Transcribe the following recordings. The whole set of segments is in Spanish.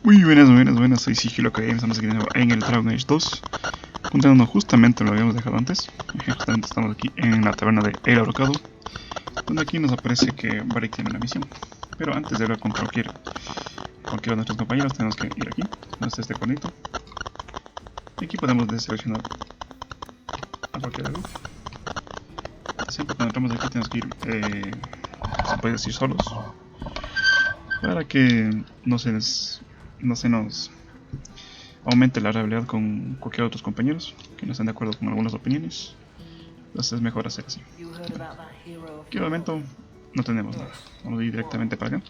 Muy buenas, soy Sigilo que estamos aquí de nuevo en el Dragon Age 2. Continuando justamente lo habíamos dejado antes. Justamente estamos aquí en la taberna de El Ahorcado, donde aquí nos aparece que Barrick tiene una misión. Pero antes de hablar con cualquiera de nuestros compañeros, tenemos que ir aquí, donde está este conito. Y aquí podemos deseleccionar a cualquiera grupo. Siempre cuando entramos aquí tenemos que ir, se puede decir solos, para que no se nos aumente la realidad con cualquier otros compañeros que no estén de acuerdo con algunas opiniones. Entonces es mejor hacer así. Aquí de momento no tenemos nada. Vamos a ir directamente para acá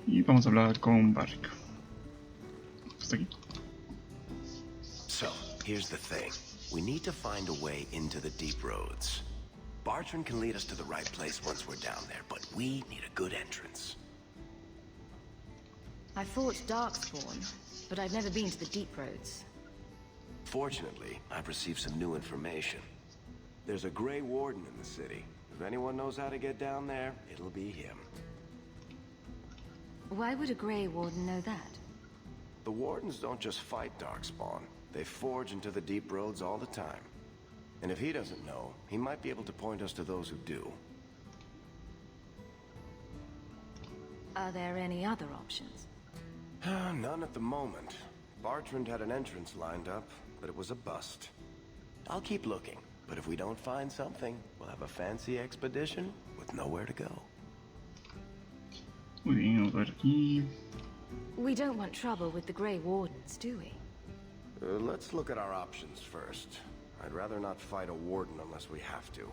y vamos a hablar con Barrick. Hasta aquí. So, here's the thing. We need to find a way into the deep roads. Bartran can lead us to the right place once we're down there, but we need a good entrance. I fought Darkspawn, but I've never been to the deep roads. Fortunately, I've received some new information. There's a Grey Warden in the city. If anyone knows how to get down there, it'll be him. Why would a Grey Warden know that? The Wardens don't just fight Darkspawn. They forge into the deep roads all the time. And if he doesn't know, he might be able to point us to those who do. Are there any other options? None at the moment. Bartrand had an entrance lined up, but it was a bust. I'll keep looking, but if we don't find something, we'll have a fancy expedition with nowhere to go. Muy bien, vamos a ver aquí. We don't want trouble with the Grey Wardens, do we? Let's look at our options first. I'd rather not fight a warden unless we have to.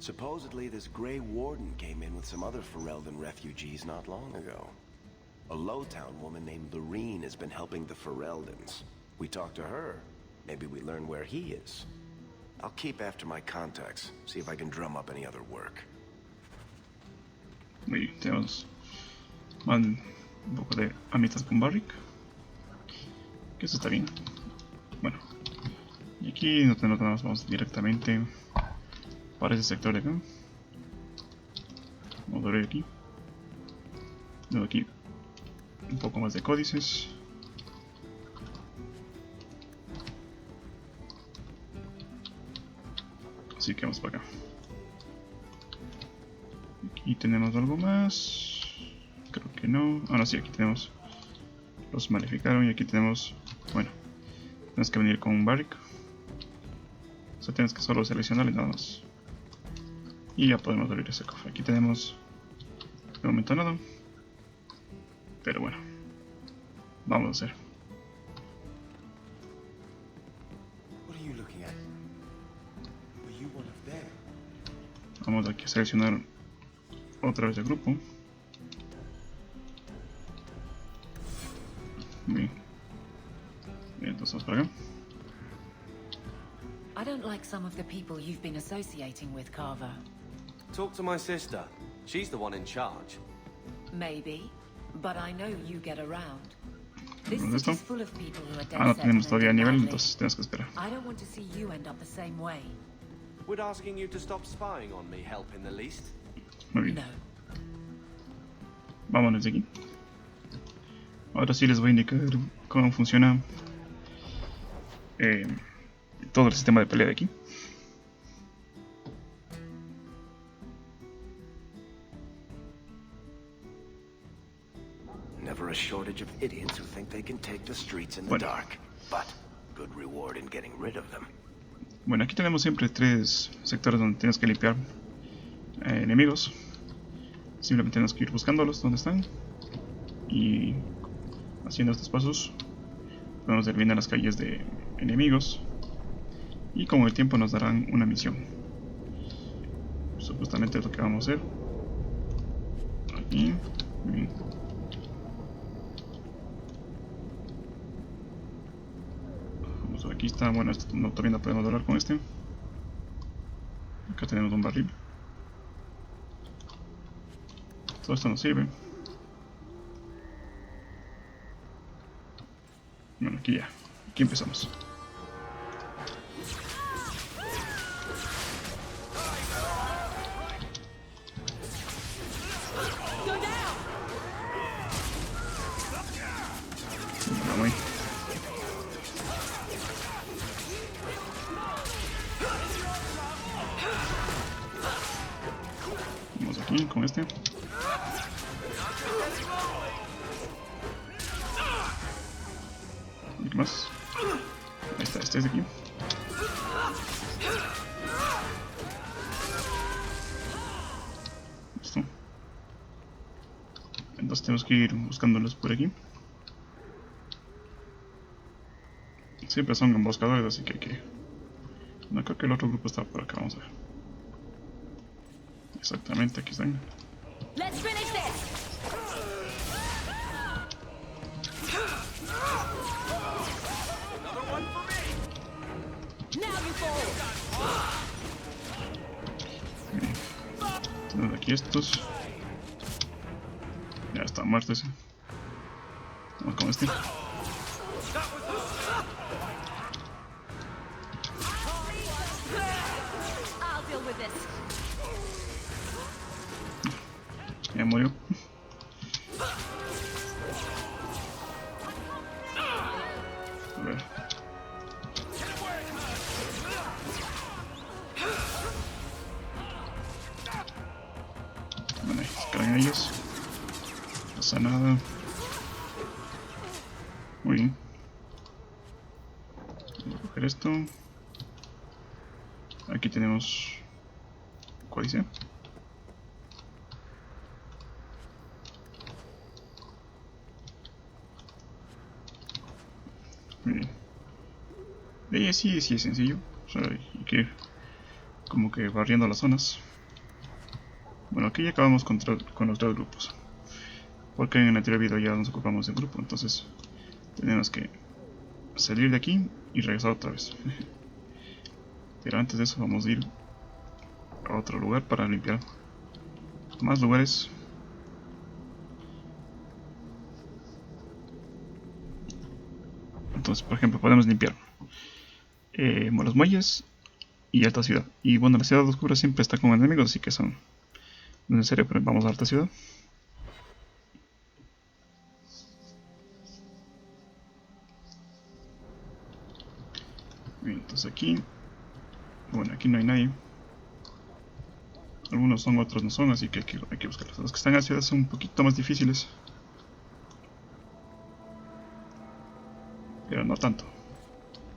Supposedly, this Grey Warden came in with some other Ferelden refugees not long ago. A Lowtown woman named Lorene has been helping the Fereldans. We talk to her, maybe we learn where he is. I'll keep after my contacts, see if I can drum up any other work. Muy bien, tenemos un poco de amistad con Barrick, que eso está bien. Bueno, y aquí no tenemos nada más, vamos directamente para ese sector de acá. Vamos a ver aquí. Luego aquí un poco más de códices. Así que vamos para acá. Aquí tenemos algo más. Creo que no. Ahora sí, aquí tenemos. Los maleficaron y aquí tenemos. Bueno, tenemos que venir con un Barrick. O sea, tenemos que solo seleccionarle nada más. Y ya podemos abrir ese cofre. Aquí tenemos. De momento nada. Pero bueno, vamos a hacer. Vamos aquí a seleccionar otra vez el grupo. Bien. Bien, entonces vamos para acá. I don't like some of the people you've been associating with, Carver. Talk to my sister. She's the one in charge. Maybe, but I know you get around. This ¿Dónde está? city's full of people who are dead No set tenemos on todavía ending nivel, badly. entonces tenemos que esperar. I don't want to see you end up the same way. Would asking you to stop spying on me help in the least? Muy bien. No. Vámonos de aquí. Ahora sí les voy a indicar cómo funciona todo el sistema de pelea de aquí. Never a shortage of idiots who think they can take the streets in the Bueno. dark. But good reward in getting rid of them. Bueno, aquí tenemos siempre tres sectores donde tienes que limpiar enemigos. Simplemente tenemos que ir buscándolos donde están. Y haciendo estos pasos podemos eliminar las calles de enemigos. Y con el tiempo nos darán una misión. Supuestamente es lo que vamos a hacer. Aquí. Muy bien. Vamos, aquí está. Bueno, esto no, todavía no podemos hablar con este. Acá tenemos un barril. Todo esto nos sirve. Bueno, aquí ya. Aquí empezamos. Y con este. ¿Y qué más? Ahí está, este es de aquí. Listo. Entonces tenemos que ir buscándolos por aquí. Siempre son emboscadores, así que hay que... No, creo que el otro grupo está por acá, vamos a ver. Exactamente, aquí están. Let's finish this. Now you fall. Bien. Tenemos aquí estos. Ya está muerto ese. Vamos con este. I'll deal with this. Ya murió. A ver. Bueno, ahí se caen ellos. No pasa nada. Muy bien. Voy a coger esto. Aquí tenemos... ¿Cuál dice? Muy bien. De ahí sí es sencillo. O sea, hay que ir como que barriendo las zonas. Bueno, aquí ya acabamos con los tres grupos. Porque en el anterior video ya nos ocupamos del grupo. Entonces tenemos que salir de aquí y regresar otra vez. Pero antes de eso vamos a ir a otro lugar para limpiar más lugares. Entonces, por ejemplo, podemos limpiar los muelles y alta ciudad. Y bueno, la ciudad oscura siempre está con enemigos, así que son necesarios, pero vamos a alta ciudad. Bien, entonces aquí, bueno, aquí no hay nadie. Algunos son, otros no son, así que hay que buscarlos. Los que están en la ciudad son un poquito más difíciles, pero no tanto.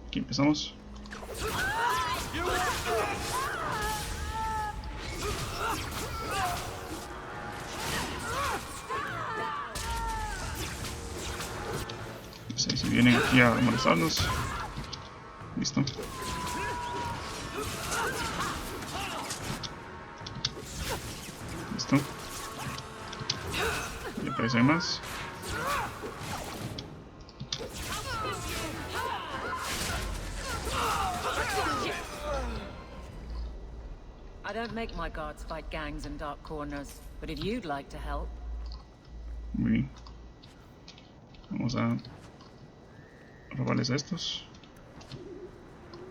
Aquí empezamos. Si vienen aquí a molestarnos, listo. Listo. Y aparecen más. I don't make my guards fight gangs in dark corners, but if you'd like to help. Muy bien. Vamos a robarles a estos.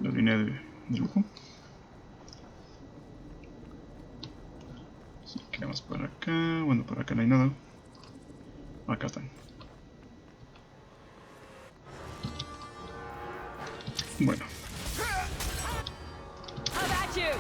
Los vine de lujo. Así que vamos para acá. Bueno, por acá no hay nada. Acá están. Bueno. How about you?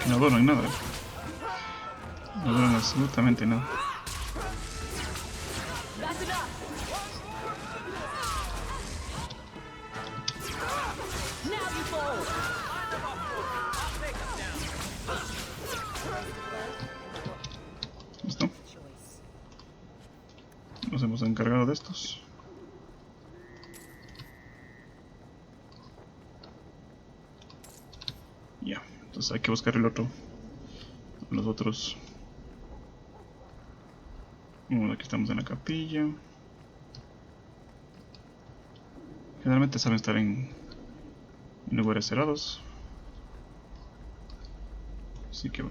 No duran nada. No duran absolutamente nada. That's enough. Now you fall. ¿Listo? Nos hemos encargado de estos. Ya, entonces hay que buscar el otro. Los otros. Bueno, aquí estamos en la capilla. Generalmente saben estar en lugares cerrados. Así que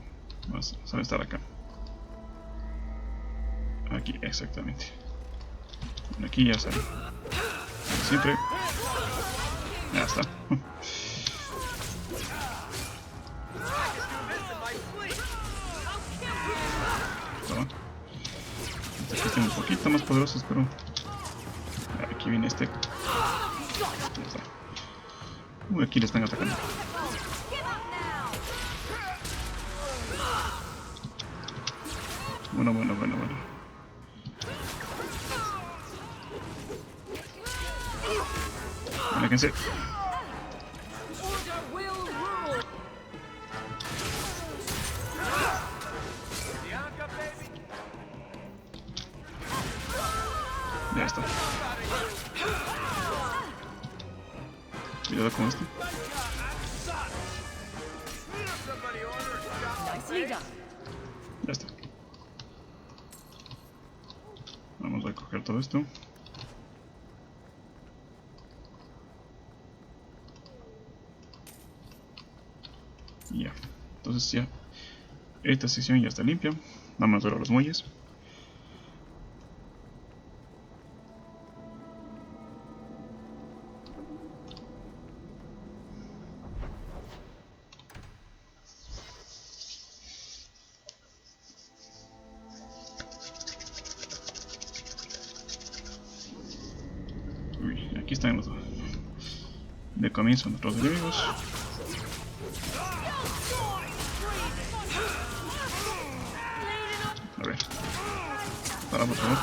saben estar acá. Aquí, exactamente. Bueno, aquí ya saben. Como siempre. Ya está. están un poquito más poderosos, pero aquí viene este. Aquí le están atacando. Bueno. Aléjense. Ya está. Cuidado con esto. Ya está. Vamos a coger todo esto. Y ya. Entonces ya. Esta sección ya está limpia. Vamos a ver los muelles. Uy, aquí están los de comienzo nuestros enemigos. A ver. Para, por favor.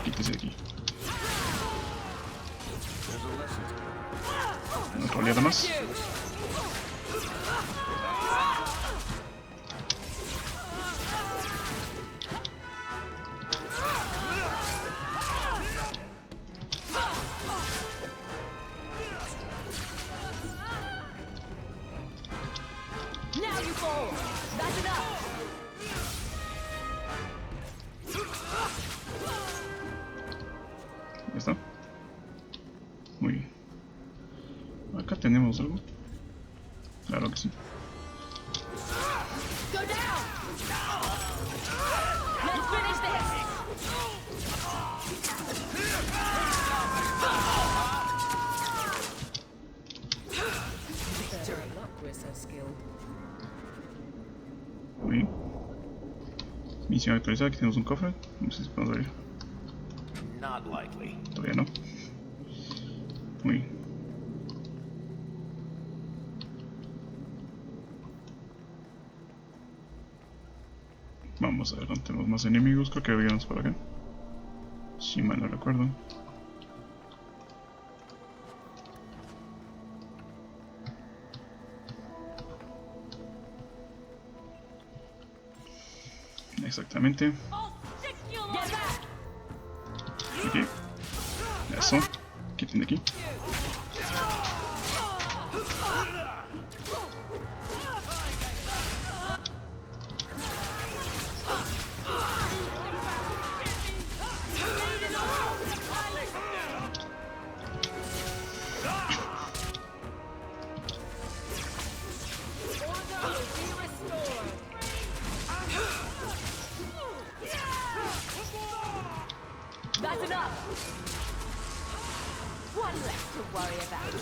Quítese de aquí. Otra oleada más. Ya está. Muy bien. Acá tenemos algo. Claro que sí. Muy bien. Misión actualizada, aquí tenemos un cofre. No sé si podemos abrir. Not likely. Todavía no. Muy bien. Vamos a ver dónde tenemos más enemigos. Creo que había unos por acá. Si mal no recuerdo. Exactamente. Aquí. Eso. Quiten de aquí. That's enough. One less to worry about.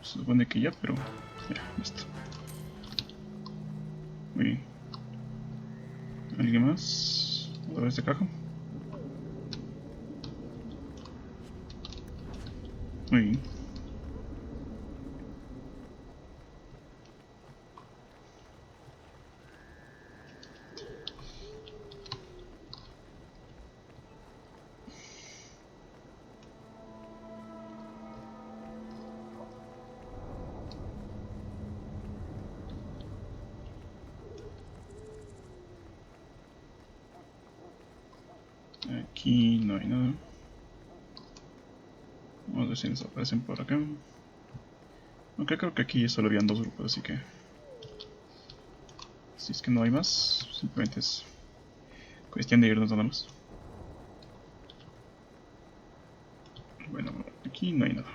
Se supone que ya, pero ya, listo. Muy bien. ¿Alguien más? ¿A ver esta caja? Muy bien. Aquí no hay nada. Vamos a ver si nos aparecen por acá. Aunque creo que aquí solo habían dos grupos, así que... Si es que no hay más, simplemente es cuestión de irnos nada más. Bueno, aquí no hay nada.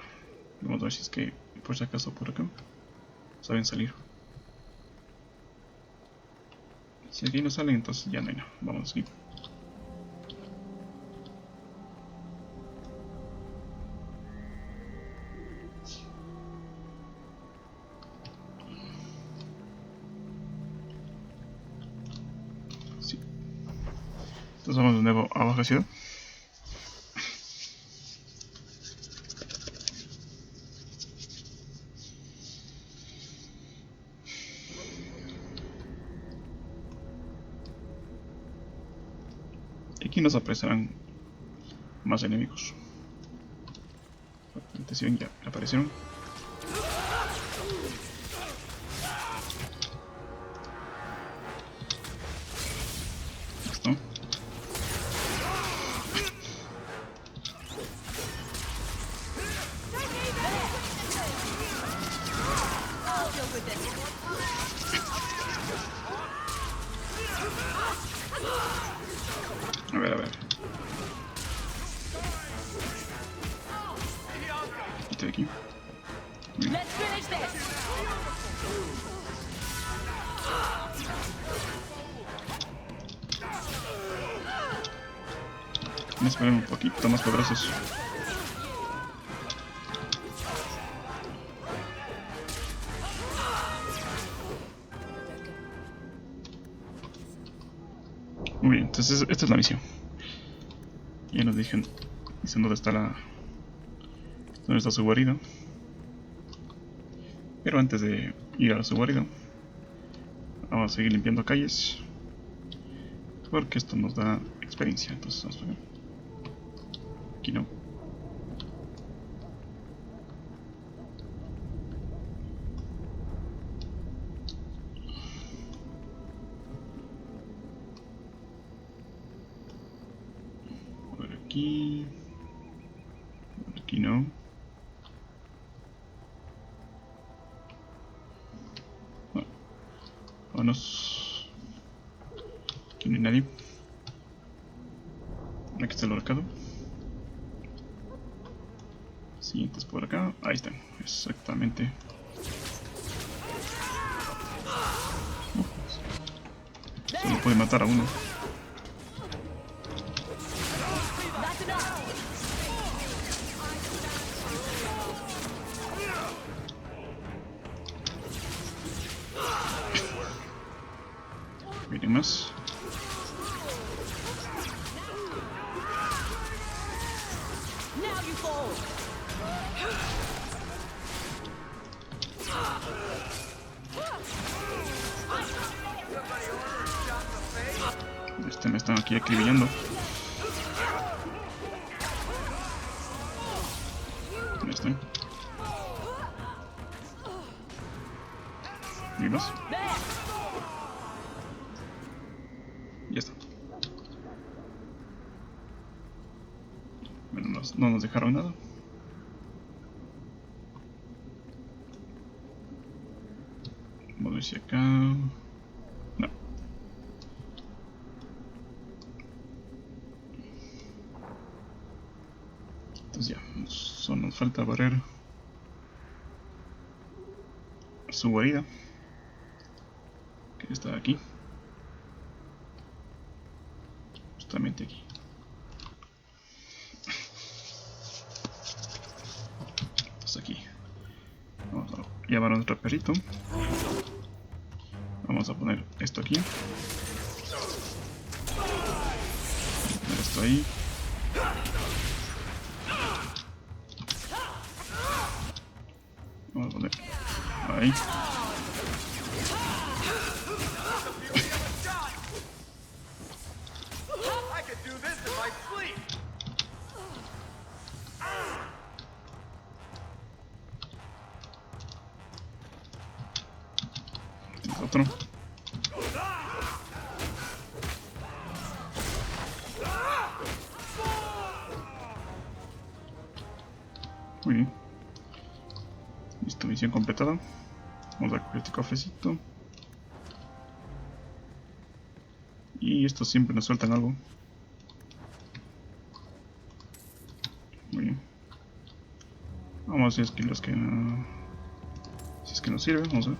Vamos a ver si es que por si acaso por acá saben salir. Si aquí no salen, entonces ya no hay nada. Vamos aquí. Entonces vamos de nuevo a baja ciudad. Y aquí nos aparecerán más enemigos. Atención, ya aparecieron. Listo. A ver, a ver. Estoy aquí. Bien. Me esperan un poquito más poderosos. Muy bien, entonces esta es la misión. Ya nos dicen dónde está su guarida. Pero antes de ir a su guarida, vamos a seguir limpiando calles, porque esto nos da experiencia. Entonces vamos a ver. Aquí no. A ver aquí. Aquí no. Bueno, vámonos. Aquí no hay nadie. Aquí está el mercado. Siguientes por acá. Ahí están. Exactamente. Solo puede matar a uno. Miren más. Me están aquí acribillando. Ahí están. ¿Y más? Ya está. Bueno, no nos dejaron nada. Vamos a ver si acá... No. Entonces ya, solo nos falta barrer su guarida, que está aquí. Justamente aquí. Entonces aquí. Vamos a llevar a nuestro perrito. Vamos a poner esto aquí. Poner esto ahí. Vamos a poner ahí. Otro. Muy bien. Listo, misión completada. Vamos a coger este cofrecito. Y estos siempre nos sueltan algo. Muy bien. Vamos a ver si es que los que no... Si es que nos sirve, vamos a ver.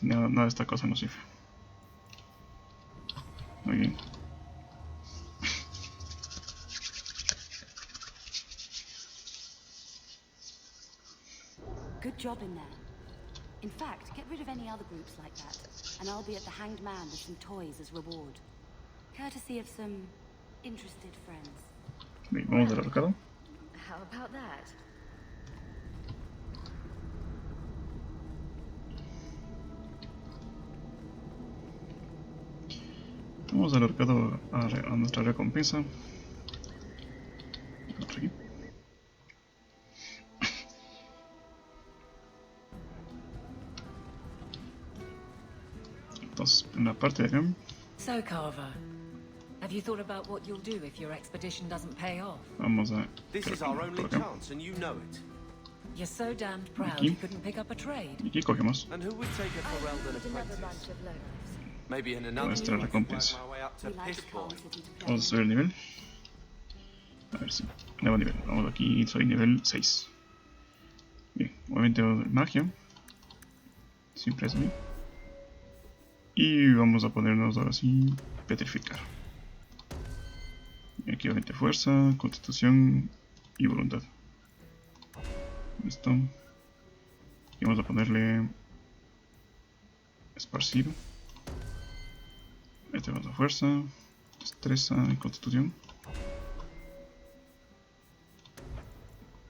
No, nada de esta cosa nos sirve. Muy bien. Good job in there. In fact, get rid of any other groups like that, and I'll be at the Hanged Man with some toys as reward. Courtesy of some interested friends. Bien, vamos al arcado. How about that? Vamos al arcado a nuestra recompensa. Otra aquí. Entonces, en la parte de acá, So, Carver, have you thought about what you'll do if your expedition doesn't pay off? vamos a... This creo is que our por only acá. chance, and you know it. You're so damned proud Aquí. you couldn't pick up a trade. Y aquí cogemos And who would take a Ferelden Another apprentice? bunch of lowlifes. Maybe in another Nuestra year I can recompensa. work my way up to We like Piss the calm Boy. city to play. Vamos a subir el nivel. A ver si... Nuevo nivel. Vamos aquí, soy nivel 6. Bien, obviamente magia. Siempre es así. Y vamos a ponernos ahora sí petrificar. Y aquí obviamente fuerza, constitución y voluntad. Listo. Y vamos a ponerle esparcido. Este vamos a fuerza, destreza y constitución.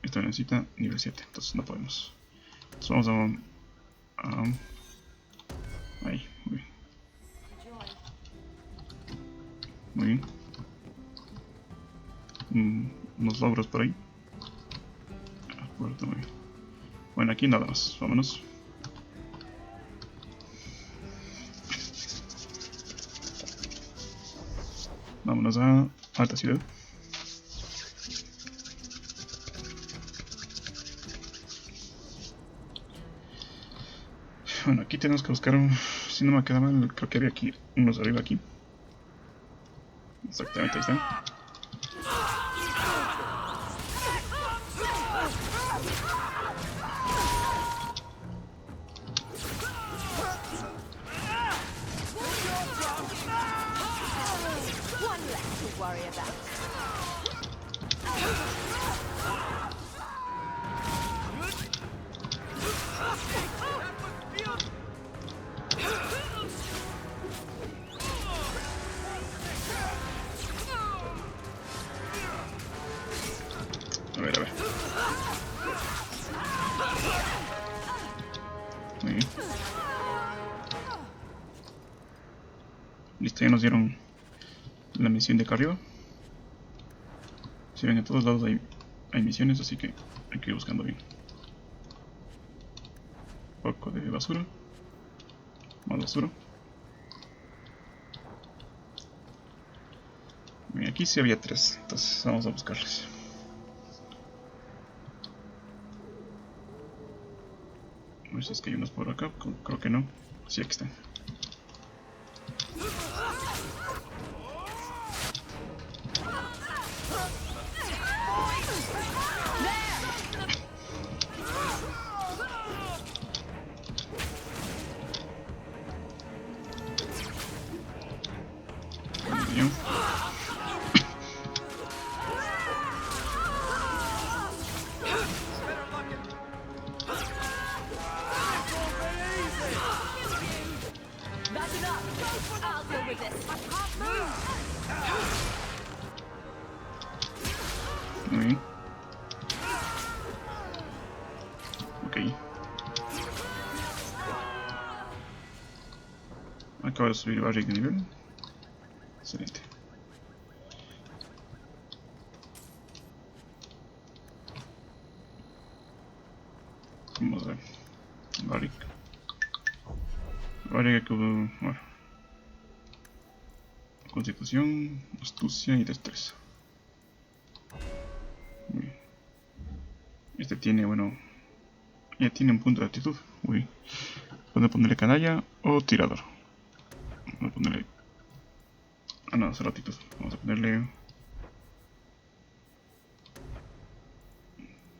Esto necesita nivel 7, entonces no podemos. Entonces vamos a ahí, muy bien. Muy bien. Unos logros por ahí. Puerto, muy bien. Bueno, aquí nada más, vámonos. Vámonos a alta ciudad. Bueno, aquí tenemos que buscar, si no me queda mal, creo que había aquí unos arriba aquí. Exactamente, ahí están. One less to worry about. A ver, a ver. Muy bien. Listo, ya nos dieron la misión de acá arriba. Si ven, en todos lados hay misiones, así que hay que ir buscando bien. Un poco de basura. Más basura. Bien, aquí sí había 3, entonces vamos a buscarles. A ver si es que hay unos por acá, creo que no. Sí, aquí están. Bien. That's enough. I'll deal with this. Muy bien. Ok. Acabo de subir barrios de nivel. Excelente. Vamos a ver. Barrick. Barrick que bueno. Constitución, astucia y destreza. Muy bien. Este tiene, bueno, ya tiene un punto de actitud. Uy. Puedo ponerle canalla o tirador. Vamos a ponerle... Ah, no, solo actitud. Vamos a ponerle...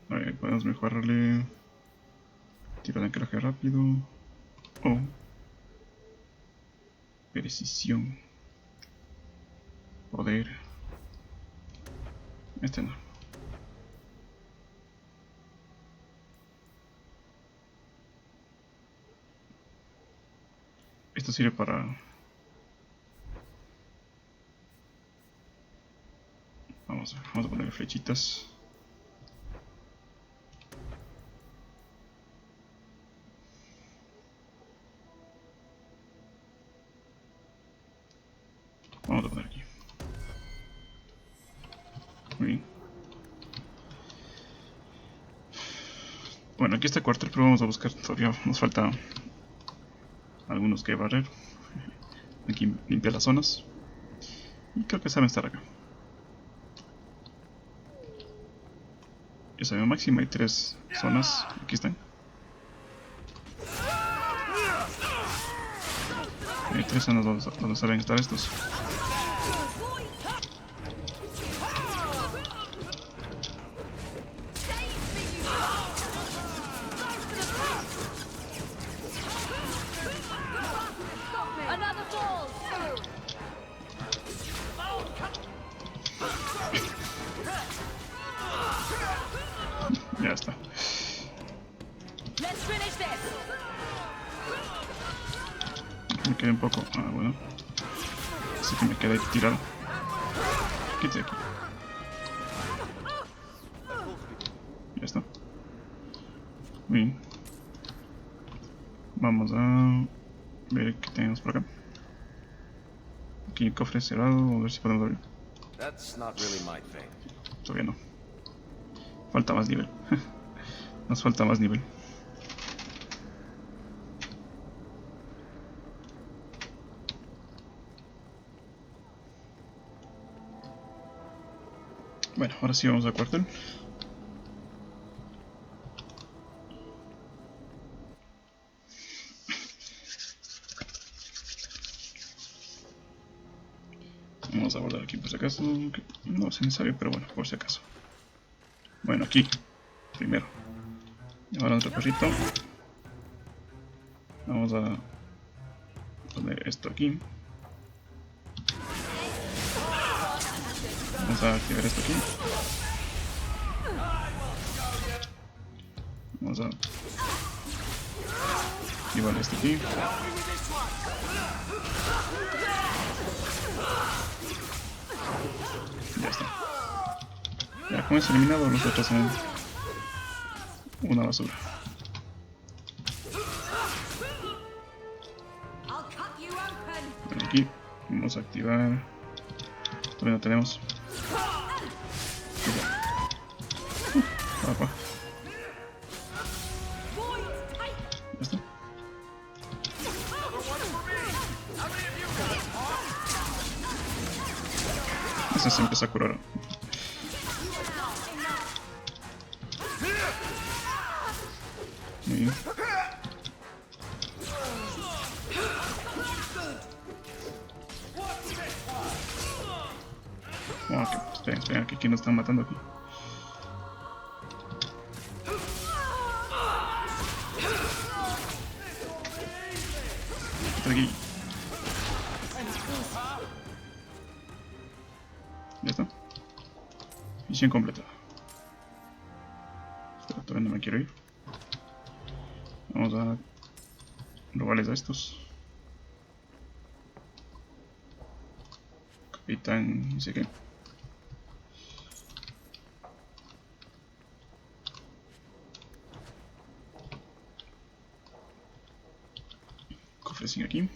A ver, podemos mejorarle... Tiro de anclaje rápido. O... Precisión. Poder. Este no. Esto sirve para... Vamos a poner flechitas. Vamos a poner aquí. Muy bien. Bueno, aquí está el cuartel, pero vamos a buscar. Todavía nos falta algunos que barrer. Aquí limpiar las zonas. Y creo que saben estar acá. Esa máxima hay 3 zonas. Aquí están. Hay 3 zonas donde saben estar estos. Ya está. Me quedé un poco... Ah, bueno. Así que me quedé tirado. Quítate aquí. Ya está. Muy bien. Vamos a ver qué tenemos por acá. Aquí el cofre cerrado. A ver si podemos abrir. That's not really my thing. Todavía no. Falta más nivel. Nos falta más nivel. Bueno, ahora sí vamos al cuartel. Vamos a guardar aquí por si acaso. No es necesario, pero bueno, por si acaso. Bueno, aquí. Primero. Y ahora otro perrito. Vamos a poner esto aquí. Vamos a activar esto aquí. Vamos a activar esto aquí. Ya está. Ya con eso eliminado, los otros son una basura. Bueno, aquí vamos a activar. Todavía no tenemos. Ya está. Ese se empieza a curar. Muy bien. Ok, esperen, que aquí nos están matando aquí. Aquí. Ya está. Misión completada. Pero todavía no me quiero ir. Vamos a robarles a estos. Capitán, no sé qué. Cofrecín aquí.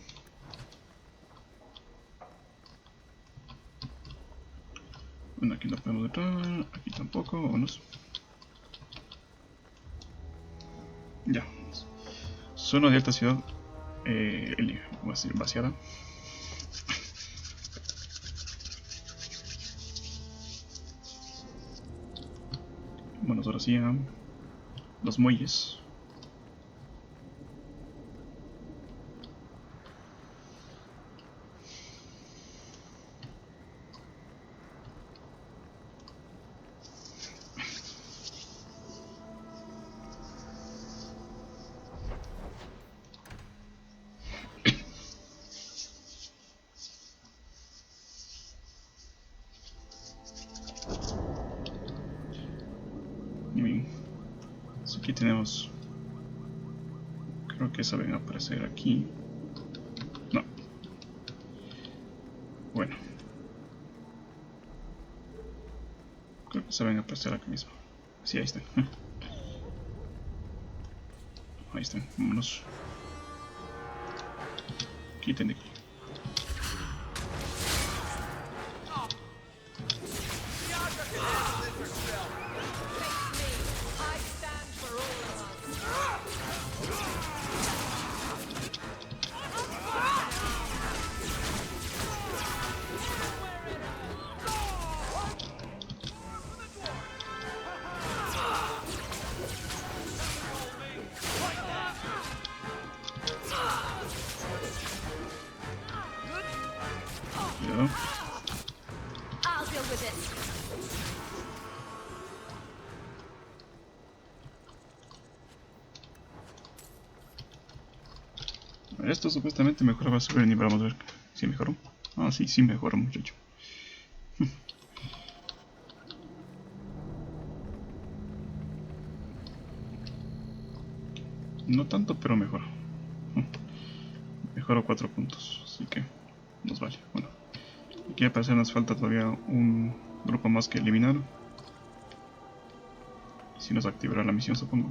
Bueno, aquí no podemos entrar, aquí tampoco, vámonos. Ya. Zona de alta ciudad vaciada. Bueno, ahora sí a los muelles. Bien. Así que tenemos, creo que saben aparecer aquí. Bueno. Creo que se van a apreciar acá mismo. Sí, ahí están. Ahí están, vámonos. Quiten de aquí. Cuidado. I'll deal with it. Esto supuestamente mejoraba sobre el nivel. Vamos a ver si mejoró. Ah, sí, sí mejoró, muchacho. No tanto, pero mejoró. Mejoró 4 puntos, así que nos vale. Bueno, aquí al parecer nos falta todavía un grupo más que eliminar. Si nos activará la misión, supongo.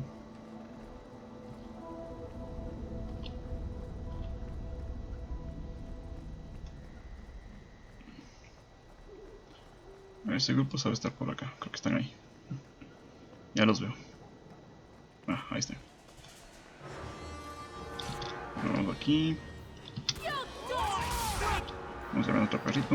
Ese grupo sabe estar por acá, creo que están ahí. Ya los veo. Ah, ahí están. Vamos aquí. Vamos a ver otro perrito.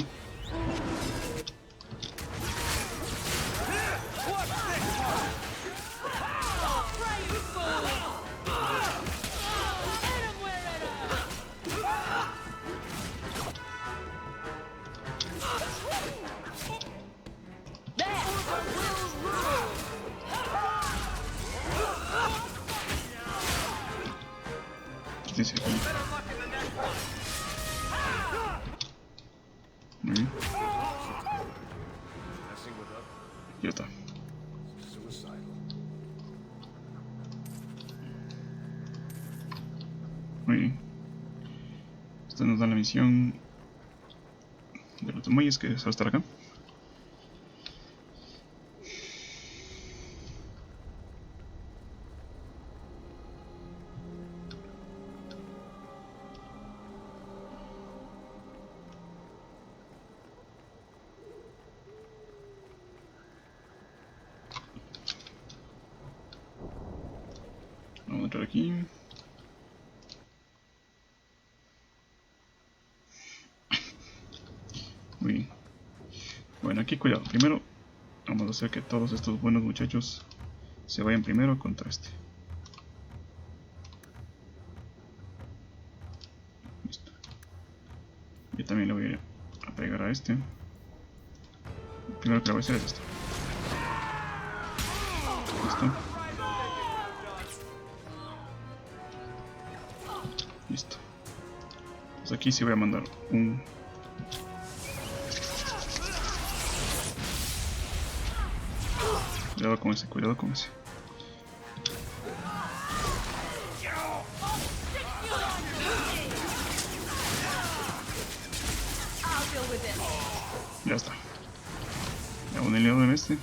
Quítense aquí. Muy bien. Ya está. Muy bien. Esta nos da la misión de los muelles, que es estar acá. Vamos a entrar aquí. Muy bien. Bueno, aquí cuidado. Primero vamos a hacer que todos estos buenos muchachos se vayan primero contra este. Listo. Yo también le voy a pegar a este. El primero que le voy a hacer es esto. Listo. Listo. Pues aquí sí voy a mandar un... Cuidado con ese, cuidado con ese. Ya está. Ya un aliado en este.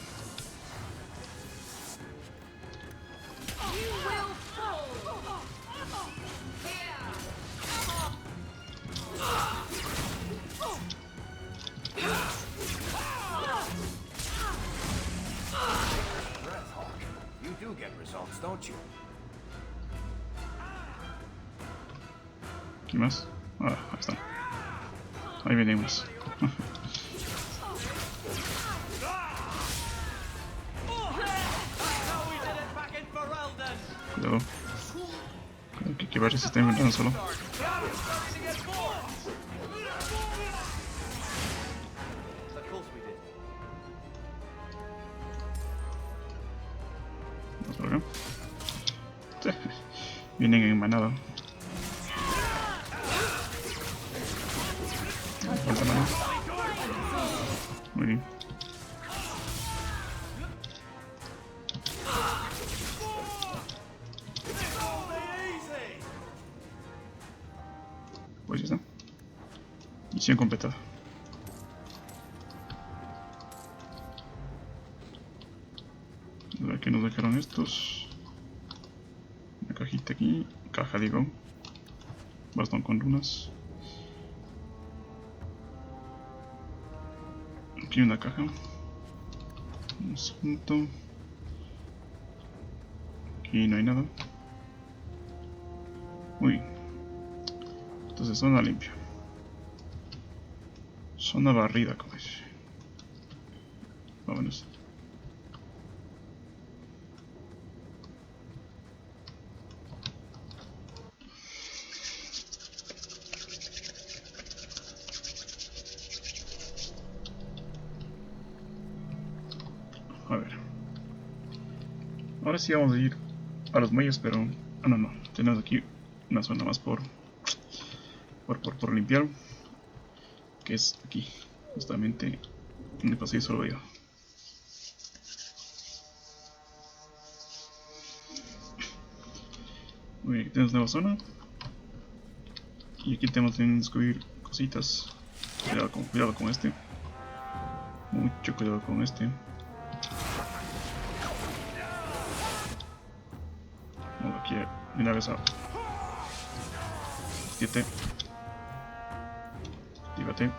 You do get results, don't you? ¿Qué más? Ah, ahí están. Ahí venimos. Cuidado. Cuidado que barrios se está inventando solo. Vamos por acá. Vienen en manada. Falta nada. Muy bien. Pues ya está. Misión completada. A ver qué nos dejaron estos. Una cajita aquí. Caja, digo. Bastón con runas. Aquí una caja. Un asunto. Aquí no hay nada. Uy. Entonces zona limpia. Zona barrida, como dice. Vámonos. A ver. Ahora sí vamos a ir a los muelles, pero... Ah, no. Tenemos aquí una zona más por limpiar. Que es aquí. Justamente donde pasé solo yo. Muy bien, aquí tenemos nueva zona. Y aquí tenemos que descubrir cositas. Cuidado con este. Mucho cuidado con este. Vamos aquí de una vez a... 7. Actívate.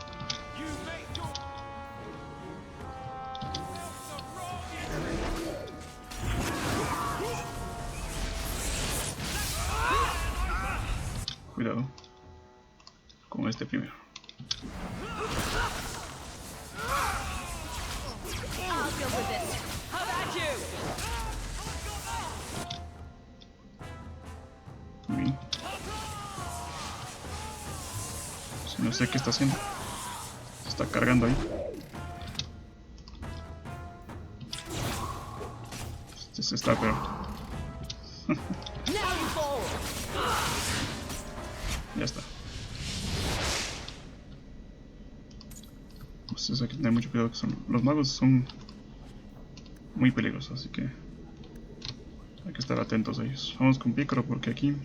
Cuidado con este primero. Muy bien. Si no sé qué está haciendo. Se está cargando ahí. Este se está peor. Ya está. Entonces hay que tener mucho cuidado, que los magos son muy peligrosos, así que hay que estar atentos a ellos. Vamos con Pícaro porque aquí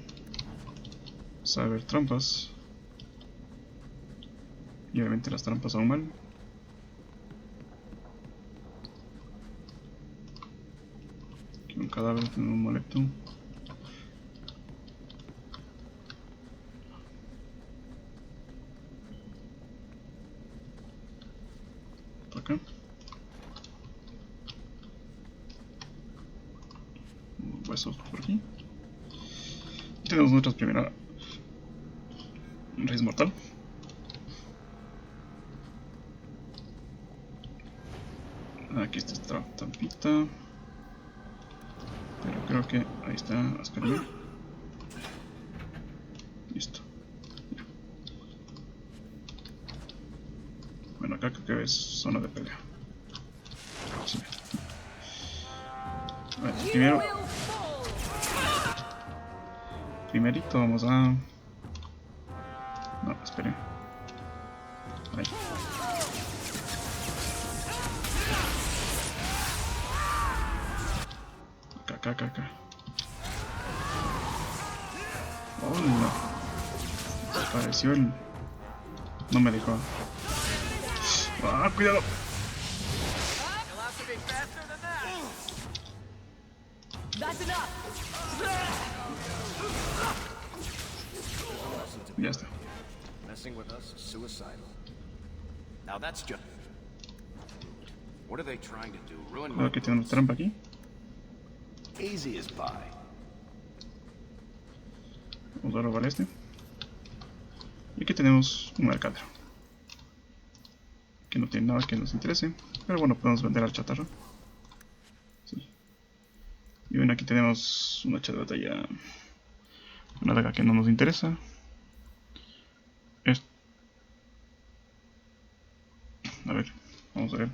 sabe haber trampas. Y obviamente las trampas son mal. Aquí un cadáver, un moleto. Acá. Huesos por aquí. Y tenemos nuestra primera raíz mortal. Aquí está esta trampita. Pero creo que ahí está. Espérame. Listo. Bueno, acá creo que es zona de pelea. Sí. Bueno, primerito vamos a... No, esperen. Ahí. Acá. Oh, no. Desapareció el... No me dejó. ¡Ah, cuidado! Ya está. Messing with us is suicidal. Now that's just... What are they trying to do? Ruin my Aquí tenemos trampa aquí. Easy as pie. Vamos a robar este. Y aquí tenemos un mercader. Que no tiene nada que nos interese. Pero bueno, podemos vender al chatarra. Sí. Y bueno, aquí tenemos una hacha de batalla. Una daga que no nos interesa. A ver, vamos a ver.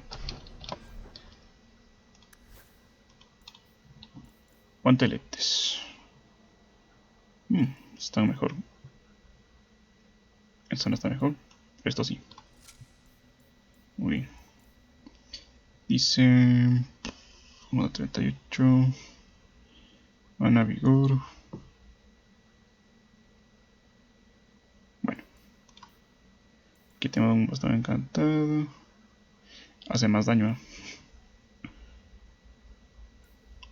Guanteletes. Están mejor. Esto no está mejor. Pero esto sí. Muy bien. Dice... Modo 38. Mana vigor. Bueno. Aquí tengo un bastón encantado. Hace más daño.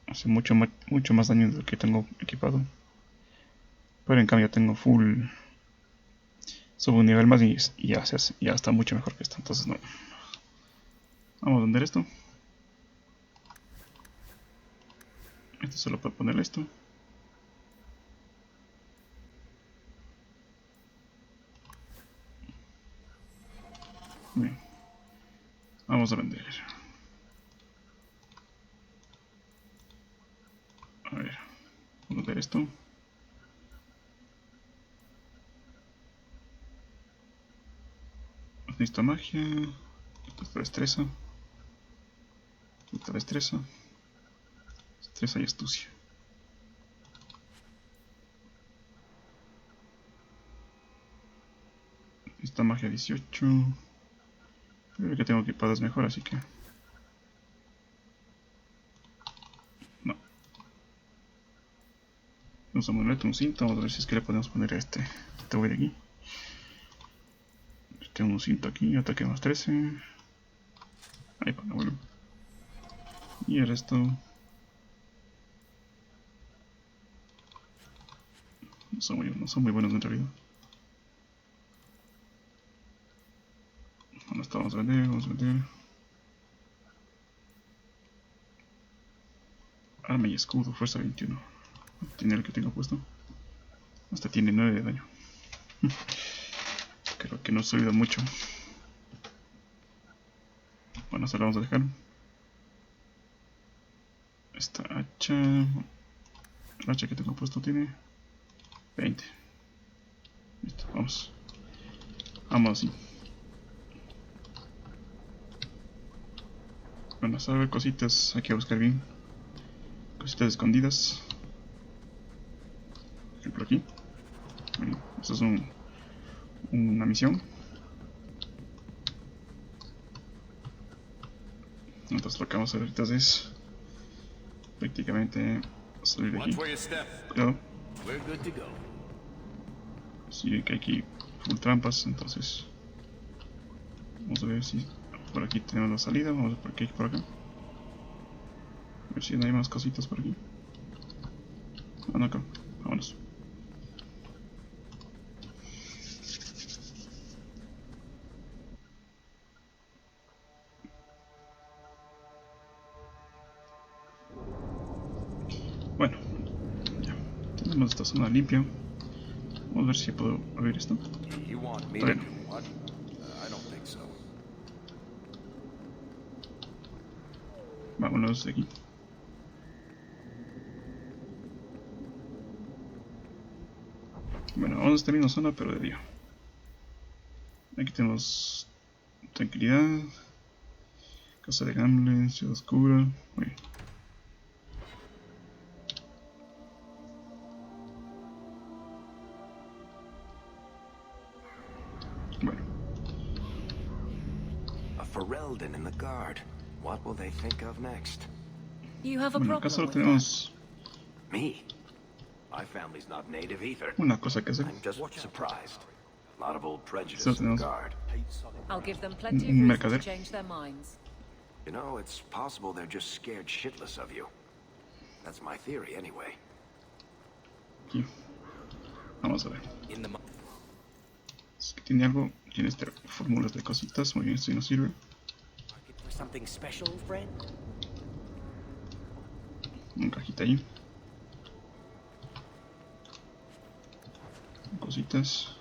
hace mucho más daño del que tengo equipado. Pero en cambio tengo full. Subo un nivel más y ya está mucho mejor que esto. Entonces no. Vamos a vender esto. Esto solo para ponerle esto. Bien. Vamos a vender. A ver. Vamos a ver esto. Listo, magia. Esto es destreza. Esta destreza. Destreza y astucia. Esta magia 18. Pero el que tengo equipado es mejor, así que. No. Vamos a ponerle un cinto. Vamos a ver si es que le podemos poner a este güey de aquí. Tengo un cinto aquí. Ataque más 13. Ahí para bueno. Y el resto. No son muy buenos en realidad. Bueno, esto vamos a vender. Arma y escudo, fuerza 21. Tiene el que tengo puesto. Hasta tiene 9 de daño. Creo que no ha subido mucho. Bueno, se la vamos a dejar. Esta hacha. El hacha que tengo puesto tiene 20. Listo, vamos. Vamos así. Bueno, sabe cositas, hay que buscar bien. Cositas escondidas. Por ejemplo aquí. Bueno, esto es una misión. Entonces lo que vamos a hacer ahorita es prácticamente salir de aquí. Cuidado. Sí, que hay aquí full trampas, entonces vamos a ver si por aquí tenemos la salida. Vamos a ver por aquí, por acá. A ver si no hay más cositas por aquí. Ah, no, acá. Vámonos. Bueno, ya. Tenemos esta zona limpia. Vamos a ver si puedo abrir esto. Todavía no. Vámonos de aquí. Bueno, vamos a esta misma zona, pero de día. Aquí tenemos tranquilidad, casa de gamble, ciudad oscura. Muy bien. Bueno. A Ferelden in the guard. What will they think of next? You have a Bueno, acá problem solo with tenemos Me? My family's not native either. una cosa que hacer. I'm just surprised. A lot of old prejudice Solo in the tenemos guard. that? I'll give them plenty of un reason to mercader. change their minds. You know, it's possible they're just scared shitless of you. That's my theory, anyway. Aquí. Vamos a ver. Es que tiene algo. Tiene fórmulas de cositas. Muy bien, esto no sirve. Something special, friend? Una cajita ahí. Cositas.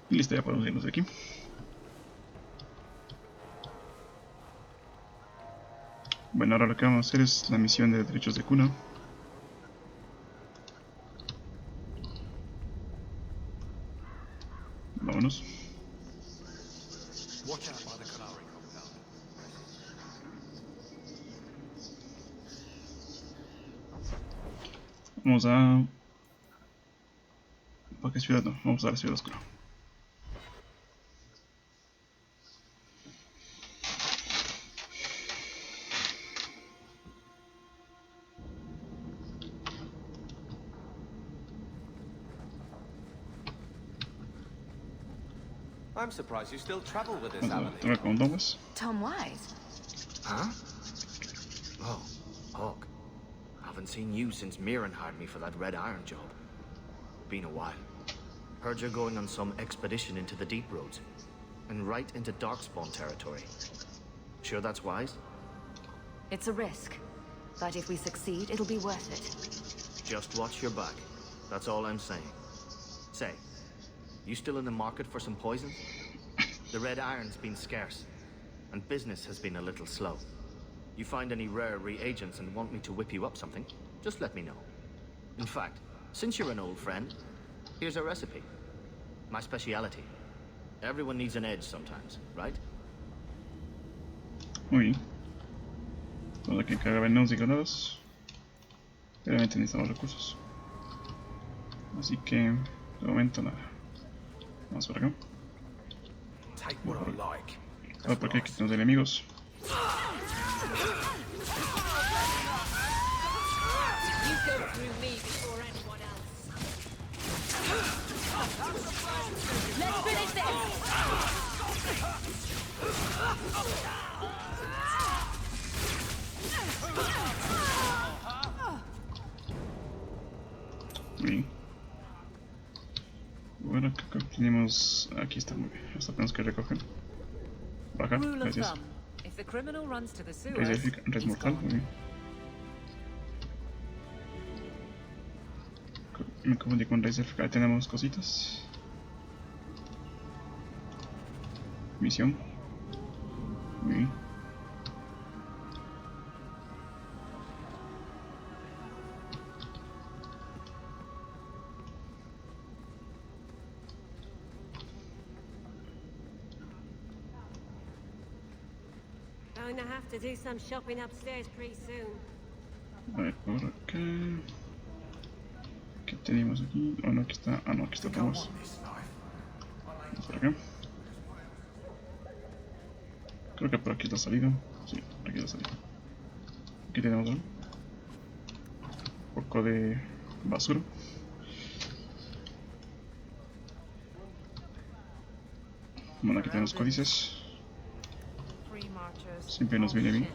Y listo, ya podemos irnos de aquí. Bueno, ahora lo que vamos a hacer es la misión de derechos de cuna. Vámonos. Vamos a... ¿Para qué ciudad? No, vamos a la ciudad oscura. I'm surprised you still travel with this Vamos a Alan. entrar con Thomas. Tom Wise. Huh? Oh, Hawk. Haven't seen you since Mirren hired me for that Red Iron job. Been a while. Heard you're going on some expedition into the deep roads. And right into Darkspawn territory. Sure that's wise? It's a risk, but if we succeed, it'll be worth it. Just watch your back. That's all I'm saying. Say, you still in the market for some poison? The Red Iron's been scarce, and business has been a little slow. You find any rare reagents and want me to whip you up something, just let me know. In fact, since you're an old friend, here's a recipe. My speciality. Everyone needs an edge sometimes, right? Muy bien. Todo lo que carga menos y granadas. Realmente necesitamos recursos. Así que, de momento nada. Vamos por acá. Take what I like. Todo porque aquí tenemos enemigos. You go through me before anyone else. Let's finish this! Muy bien. Bueno, acá tenemos... Aquí está, muy bien. Esto tenemos que recoger. Baja, Rule of gracias. thumb. If the criminal runs to the Res sewers, he's mortal, muy gone. bien. Me confundí con Razer, acá tenemos cositas. Misión. Muy bien. Going to have to do some shopping upstairs pretty soon. A ver, por acá. ¿Qué tenemos aquí? Oh, no, aquí está. Ah, no, aquí está Thomas. Vamos por acá. Creo que por aquí es la salida. Sí, por aquí es la salida. Aquí tenemos algo. Un poco de basura. Bueno, aquí tenemos códices. Siempre nos viene bien.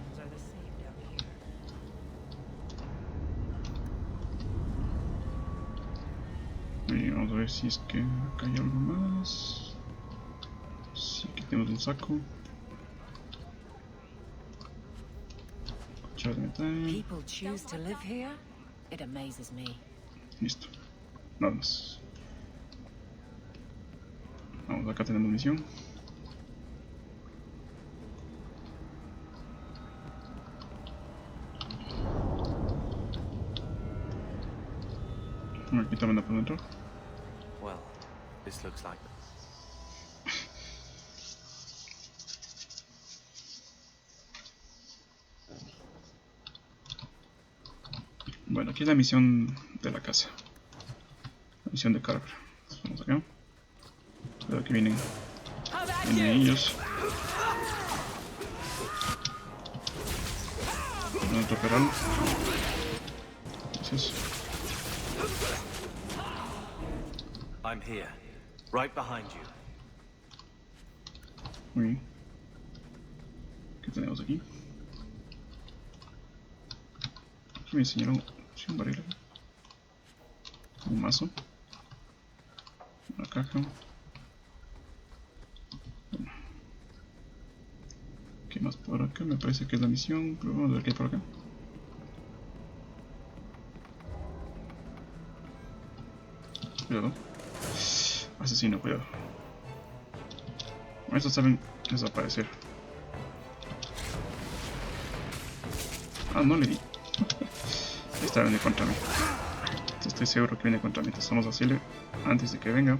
Y vamos a ver si es que acá hay algo más. Sí, aquí tenemos un saco. Cuchara de metal. People choose to live here? It amazes me. Listo. Nada más. Vamos, acá tenemos misión. Aquí también la puedo entrar. Well, this looks like... Bueno, aquí es la misión de la casa. La misión de Carver. Vamos acá. Veo que vienen ellos. Otro perral. Gracias. I'm here, right behind you. Muy bien. ¿Qué tenemos aquí? Aquí me enseñaron un barril. Un mazo. Una caja. Bueno. ¿Qué más por acá? Me parece que es la misión. Pero vamos a ver qué hay por acá. Cuidado. Asesino, cuidado. Estos saben desaparecer. Ah, no le di. Esta viene contra mí. Estoy seguro que viene contra mí. Entonces vamos a hacerle antes de que venga.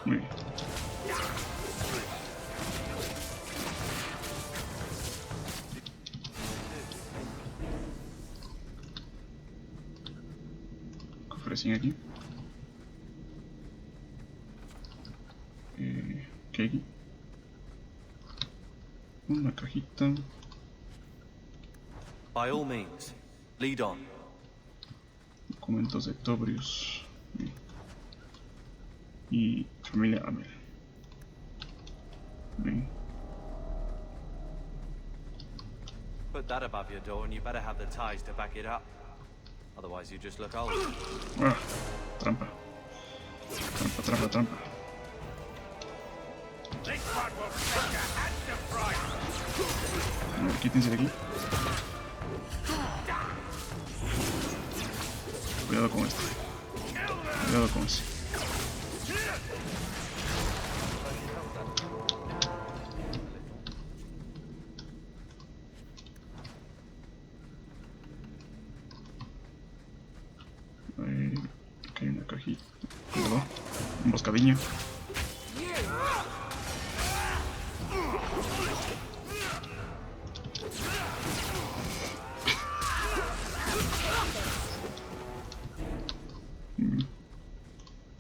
Muy bien. Cofrecín aquí. ¿Qué hay aquí? Una cajita. By all means, lead on. Documentos de Tobrius. Y familia Amel. Bien. Put that above your door and you better have the ties to back it up. Otherwise you just look old. Ah, trampa. Trampa, trampa, trampa. A ver, quítense de aquí. Cuidado con este. Cuidado con ese. Aquí hay una cajita. Cuidado. Emboscadilla.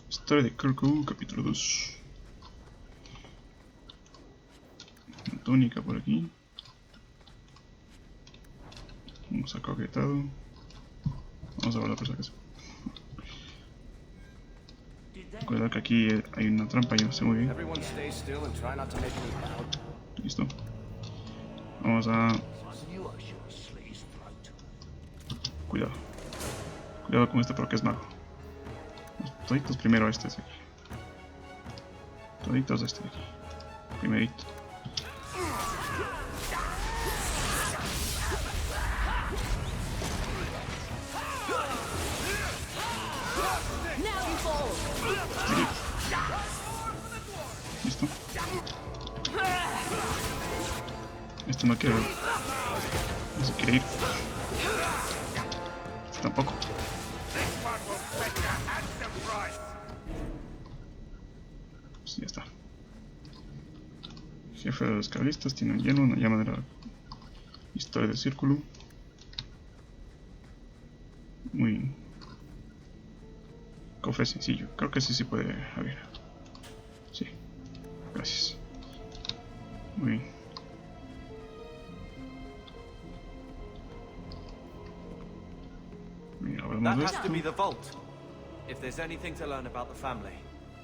Historia de Kirku, capítulo 2. Una túnica por aquí. Vamos a coquetado. Vamos a ver la cosa que es. Cuidado que aquí hay una trampa, yo no sé muy bien. Listo. Vamos a... Cuidado. Cuidado con este porque es mago. Toditos primero este de aquí. Toditos este de aquí. Primerito. Aquí. Listo. Este no quiere... No se quiere ir. Este tampoco. Pues ya está. Jefe de los cabalistas tiene un hielo, una llama de la historia del círculo. Muy... Cofre sencillo. Creo que sí se puede abrir. Sí. Gracias. Muy bien. Mira, That de has to esto. be the vault. If there's anything to learn about the family,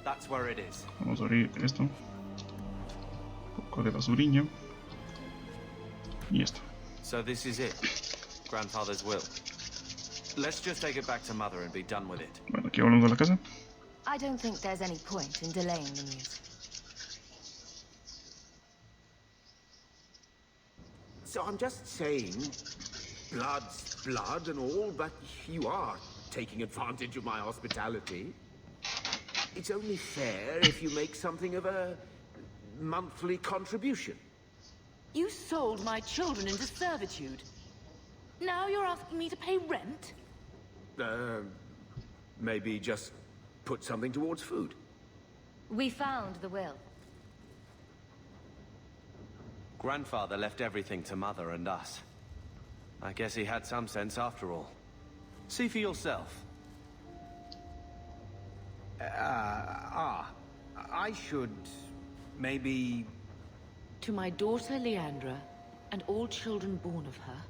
that's where it is. Vamos a abrir esto. Un poco de basurilla. Y esto. So this is it. Grandfather's will. Let's just take it back to Mother and be done with it. Bueno, aquí volvemos a la casa. I don't think there's any point in delaying the news. So I'm just saying, blood's blood and all, but you are taking advantage of my hospitality. It's only fair if you make something of a monthly contribution. You sold my children into servitude. Now you're asking me to pay rent? Maybe just put something towards food. We found the will. Grandfather left everything to Mother and us. I guess he had some sense after all. See for yourself. I should maybe... To my daughter Leandra, and all children born of her,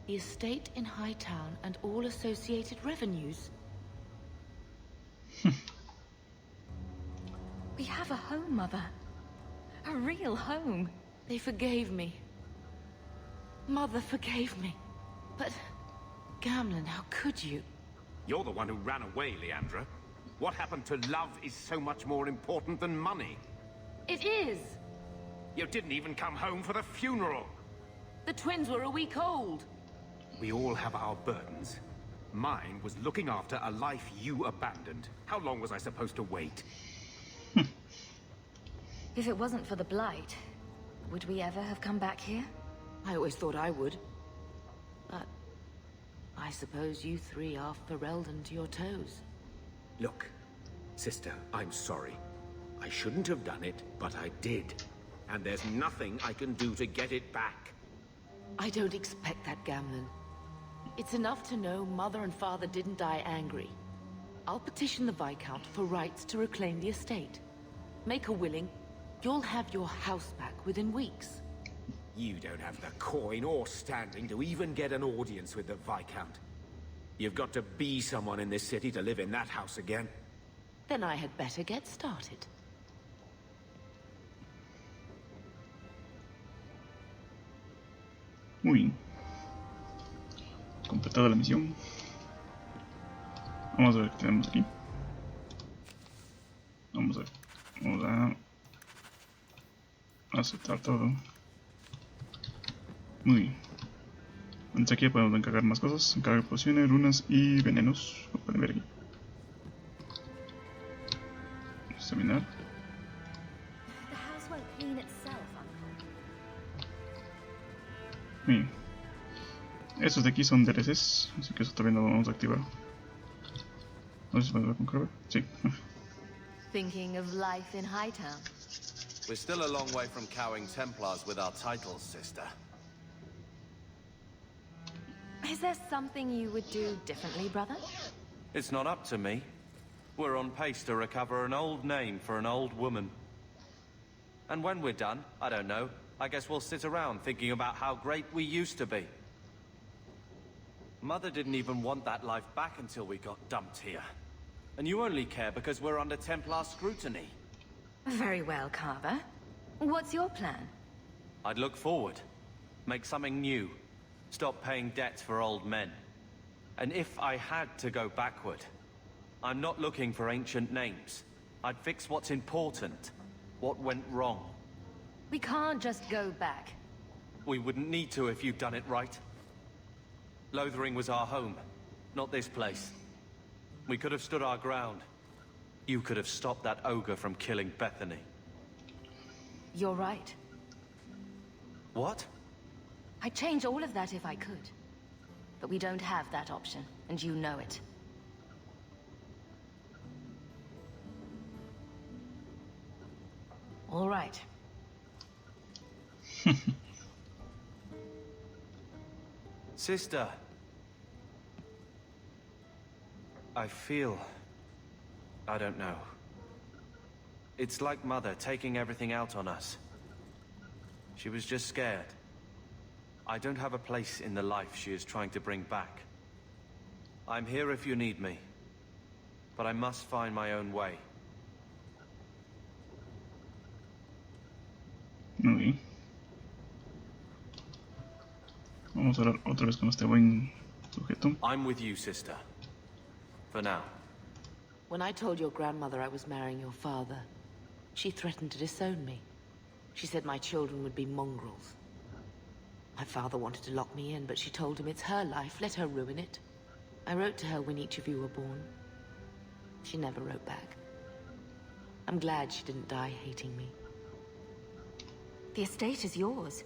the estate in Hightown and all associated revenues. We have a home, Mother. A real home. They forgave me. Mother forgave me. But, Gamlen, how could you? You're the one who ran away, Leandra. What happened to love is so much more important than money. It is! You didn't even come home for the funeral. The twins were a week old. We all have our burdens. Mine was looking after a life you abandoned. How long was I supposed to wait? If it wasn't for the Blight, would we ever have come back here? I always thought I would. But I suppose you three are Ferelden to your toes. Look, sister, I'm sorry. I shouldn't have done it, but I did. And there's nothing I can do to get it back. I don't expect that, Gamlen. It's enough to know Mother and Father didn't die angry. I'll petition the Viscount for rights to reclaim the estate. Make a willing, you'll have your house back within weeks. You don't have the coin or standing to even get an audience with the Viscount. You've got to be someone in this city to live in that house again. Then I had better get started. Muy bien. Completada la misión. Vamos a ver qué tenemos aquí. Vamos a aceptar todo. Muy bien. Entonces aquí podemos encargar más cosas. Encargar pociones, runas y venenos. Lo pueden ver aquí. Examinar. The house won't clean itself, Uncle. Bien. Estos de aquí son DLCs, así que eso también lo vamos a activar. No sé si puedo ver con Grabare. Sí. Thinking of life in Hightown? We're still a long way from cowing Templars with our titles, sister. Is there something you would do differently, brother? It's not up to me. We're on pace to recover an old name for an old woman. And when we're done, I don't know, I guess we'll sit around thinking about how great we used to be. Mother didn't even want that life back until we got dumped here. And you only care because we're under Templar scrutiny. Very well, Carver. What's your plan? I'd look forward. Make something new. Stop paying debts for old men. And if I had to go backward, I'm not looking for ancient names. I'd fix what's important. What went wrong. We can't just go back. We wouldn't need to if you'd done it right. Lothering was our home, not this place. We could have stood our ground. You could have stopped that ogre from killing Bethany. You're right. What? I'd change all of that if I could. But we don't have that option, and you know it. All right. Sister. I feel... I don't know. It's like Mother taking everything out on us. She was just scared. I don't have a place in the life she is trying to bring back. I'm here if you need me. But I must find my own way. Muy bien. Vamos a hablar otra vez con este buen sujeto. I'm with you, sister. For now. When I told your grandmother I was marrying your father, she threatened to disown me. She said my children would be mongrels. My father wanted to lock me in, but she told him it's her life, let her ruin it. I wrote to her when each of you were born. She never wrote back. I'm glad she didn't die hating me. The estate is yours.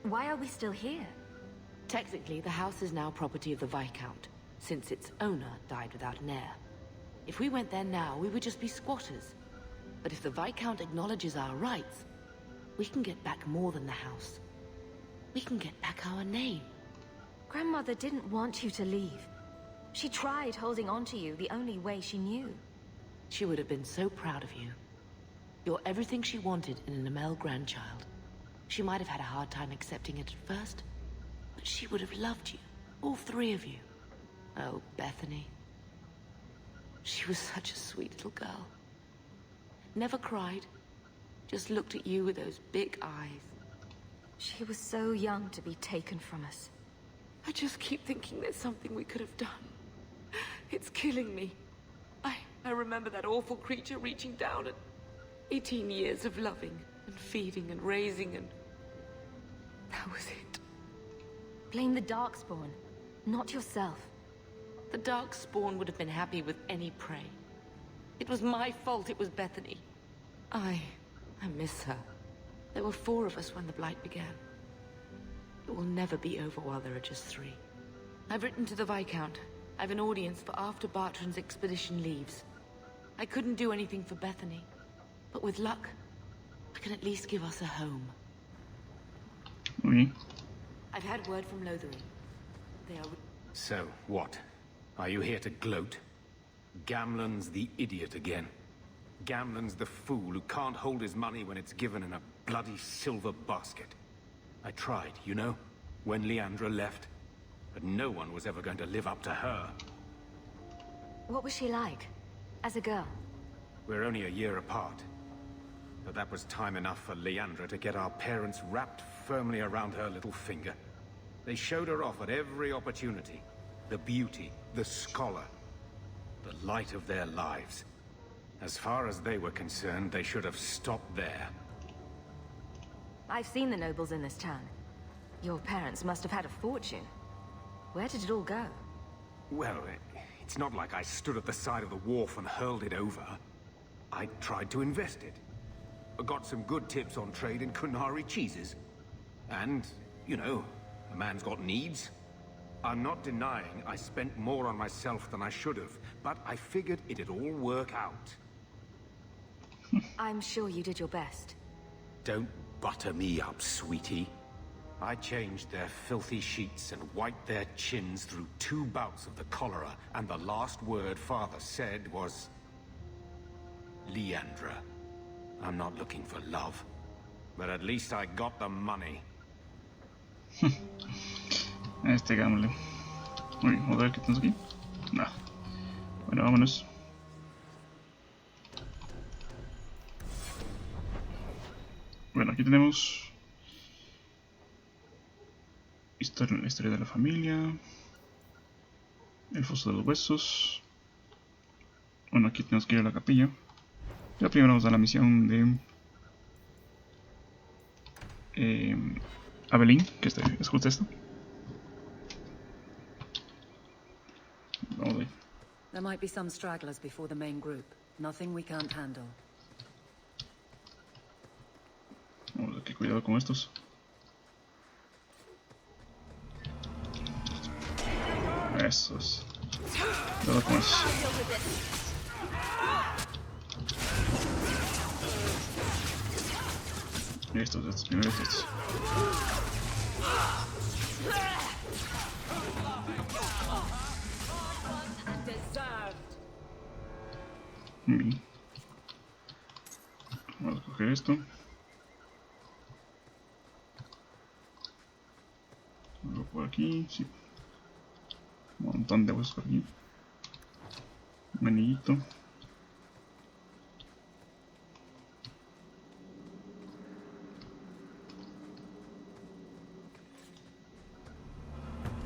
Why are we still here? Technically, the house is now property of the Viscount, since its owner died without an heir. If we went there now, we would just be squatters. But if the Viscount acknowledges our rights, we can get back more than the house. We can get back our name. Grandmother didn't want you to leave. She tried holding on to you the only way she knew. She would have been so proud of you. You're everything she wanted in an Amel grandchild. She might have had a hard time accepting it at first, but she would have loved you, all three of you. Oh, Bethany. She was such a sweet little girl. Never cried, just looked at you with those big eyes. She was so young to be taken from us. I just keep thinking there's something we could have done. It's killing me. I remember that awful creature reaching down at 18 years of loving and feeding and raising, and that was it. Blame the Darkspawn, not yourself. The Darkspawn would have been happy with any prey. It was my fault it was Bethany. I miss her. There were 4 of us when the Blight began. It will never be over while there are just 3. I've written to the Viscount. I've an audience for after Bartran's expedition leaves. I couldn't do anything for Bethany, but with luck, I can at least give us a home. Oui. I've had word from Lothering. They are... So, what? Are you here to gloat? Gamlen's the idiot again. Gamlen's the fool who can't hold his money when it's given in a bloody silver basket. I tried, you know, when Leandra left. But no one was ever going to live up to her. What was she like, as a girl? We're only a year apart. But that was time enough for Leandra to get our parents wrapped firmly around her little finger. They showed her off at every opportunity. The beauty, the scholar, the light of their lives. As far as they were concerned, they should have stopped there. I've seen the nobles in this town. Your parents must have had a fortune. Where did it all go? Well, it's not like I stood at the side of the wharf and hurled it over. I tried to invest it. I got some good tips on trade in Kunari cheeses. And, you know, a man's got needs. I'm not denying I spent more on myself than I should have, but I figured it'd all work out. I'm sure you did your best. Don't butter me up, sweetie. I changed their filthy sheets and wiped their chins through 2 bouts of the cholera, and the last word Father said was... Leandra. I'm not looking for love, but at least I got the money. Digámosle. Muy bien, vamos a ver qué tenemos aquí. Nada. Bueno, vámonos. Bueno, aquí tenemos la historia de la familia, el foso de los huesos. Bueno, aquí tenemos que ir a la capilla. Ya primero vamos a la misión de Abelín, que es justo esto. Vamos ahí. There might be some stragglers before the main group. Nothing we can't handle. Vamos a que cuidado con estos. Esos. Cuidado con esos. Estos, primero estos. Muy bien. Vamos a coger esto. Algo por aquí, sí. Un montón de huesos por aquí. Un anillito.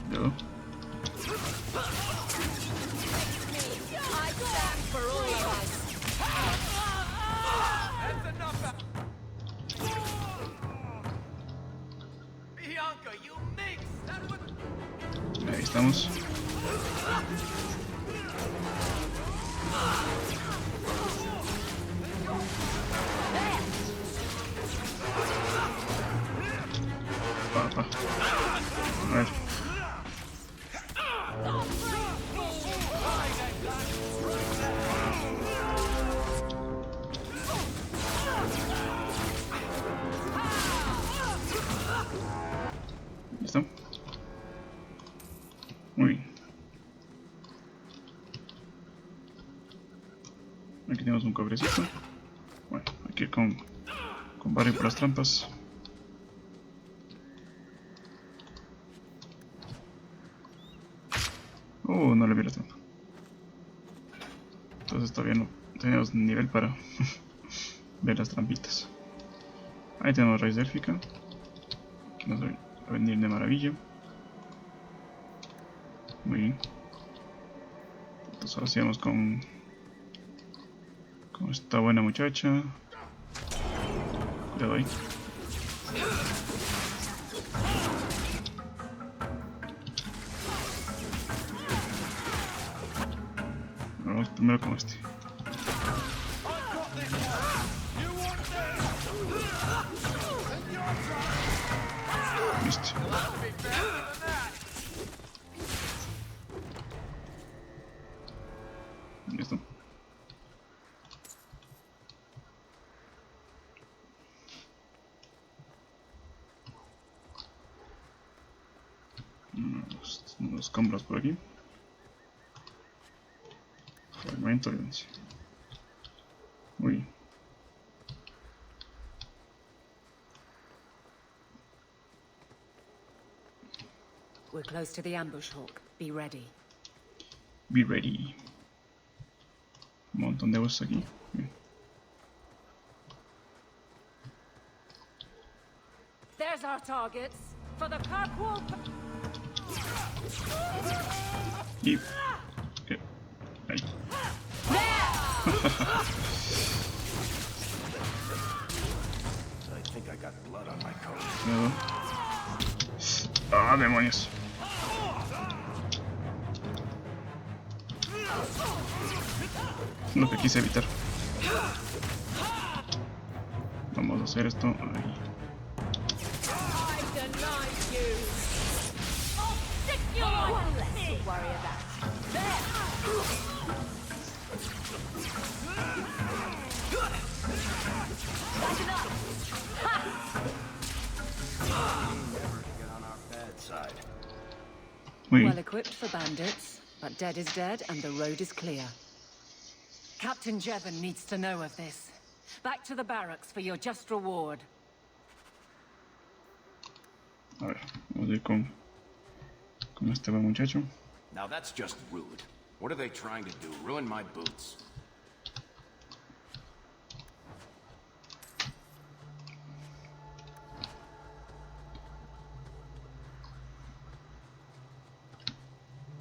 Cuidado. Ahí estamos. Papá. A ver. ¿Listo? Muy bien. Aquí tenemos un cobrecito. Bueno, aquí con barrio por las trampas. No le vi la trampa. Entonces todavía no tenemos nivel para ver las trampitas. Ahí tenemos raíz élfica, que nos va a venir de maravilla. Muy bien. Entonces ahora sí vamos con esta buena muchacha. Le doy. Vamos primero con este. Listo. Listo. Unos escombros por aquí. Fragmento de violencia. Muy bien. We're close to the ambush, Hawk. Be ready. Be ready. Un montón de huesos aquí. Bien. There's our targets. For the Kirkwall... Y... ahí. I think I got blood on my coat. Cuidado. Ah, demonios. Lo que quise evitar. Vamos a hacer esto ahí. Muy Well bien. equipped for bandits, but dead is dead and the road is clear. Captain Jevon needs to know of this. Back to the barracks for your just reward. A ver, vamos a ir con este buen muchacho. Now that's just rude. What are they trying to do? Ruin my boots?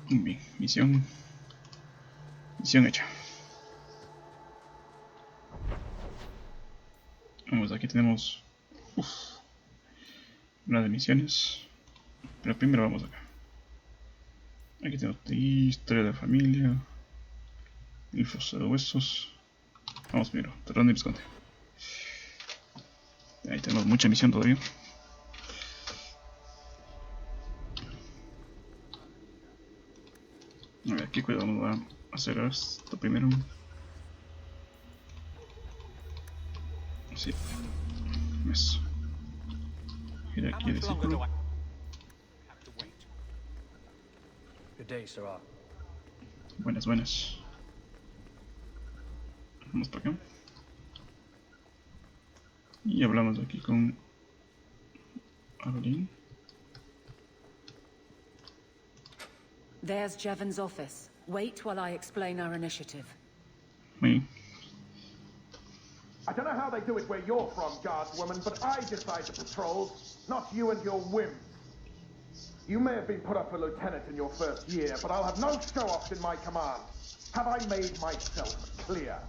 Bien, misión hecha. Vamos, aquí tenemos una de misiones, pero primero vamos acá. Aquí tenemos historia de familia, infos de huesos. Vamos primero, terreno y visconde. Ahí tenemos mucha misión todavía. A ver, aquí cuidado, vamos a hacer esto primero. Sí. Eso. Gira aquí el círculo. Buenas, buenas. Vamos para acá. Y hablamos aquí con Evelyn. There's Jevon's office. Wait while I explain our initiative. Muy bien. I don't know how they do it where you're from, guardswoman, but I decide the patrols, not you and your whims. You may have been put up for lieutenant in your first year, but I'll have no show-offs in my command. Have I made myself clear?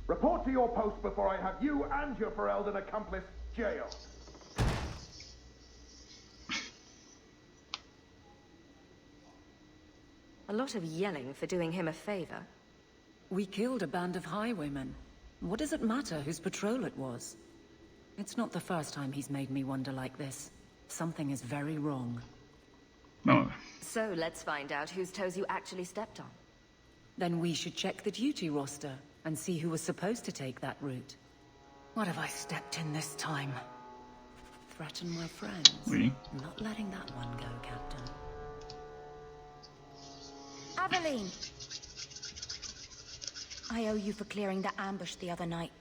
Report to your post before I have you and your Ferelden accomplice jailed. A lot of yelling for doing him a favor. We killed a band of highwaymen. What does it matter whose patrol it was? It's not the first time he's made me wonder like this. Something is very wrong. Vamos a ver. So let's find out whose toes you actually stepped on. Then we should check the duty roster and see who was supposed to take that route. What have I stepped in this time? Threaten my friends. Muy bien. I'm not letting that one go, Captain. Aveline! I owe you for clearing that ambush the other night.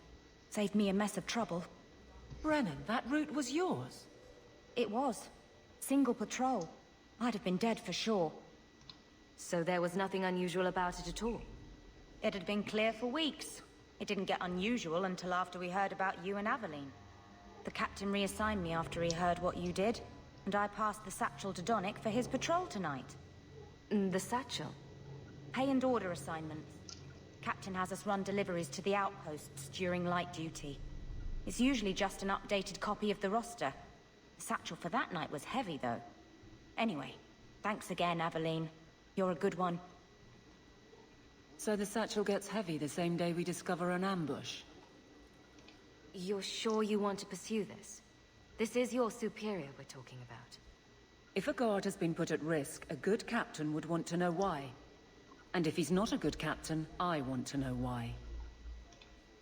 Saved me a mess of trouble. Brennan, that route was yours? It was. Single patrol. I'd have been dead for sure. So there was nothing unusual about it at all? It had been clear for weeks. It didn't get unusual until after we heard about you and Aveline. The captain reassigned me after he heard what you did, and I passed the satchel to Donick for his patrol tonight. The satchel? Pay and order assignments. Captain has us run deliveries to the outposts during light duty. It's usually just an updated copy of the roster. The satchel for that night was heavy, though. Anyway, thanks again, Aveline. You're a good one. So the satchel gets heavy the same day we discover an ambush? You're sure you want to pursue this? This is your superior we're talking about. If a guard has been put at risk, a good captain would want to know why. And if he's not a good captain, I want to know why.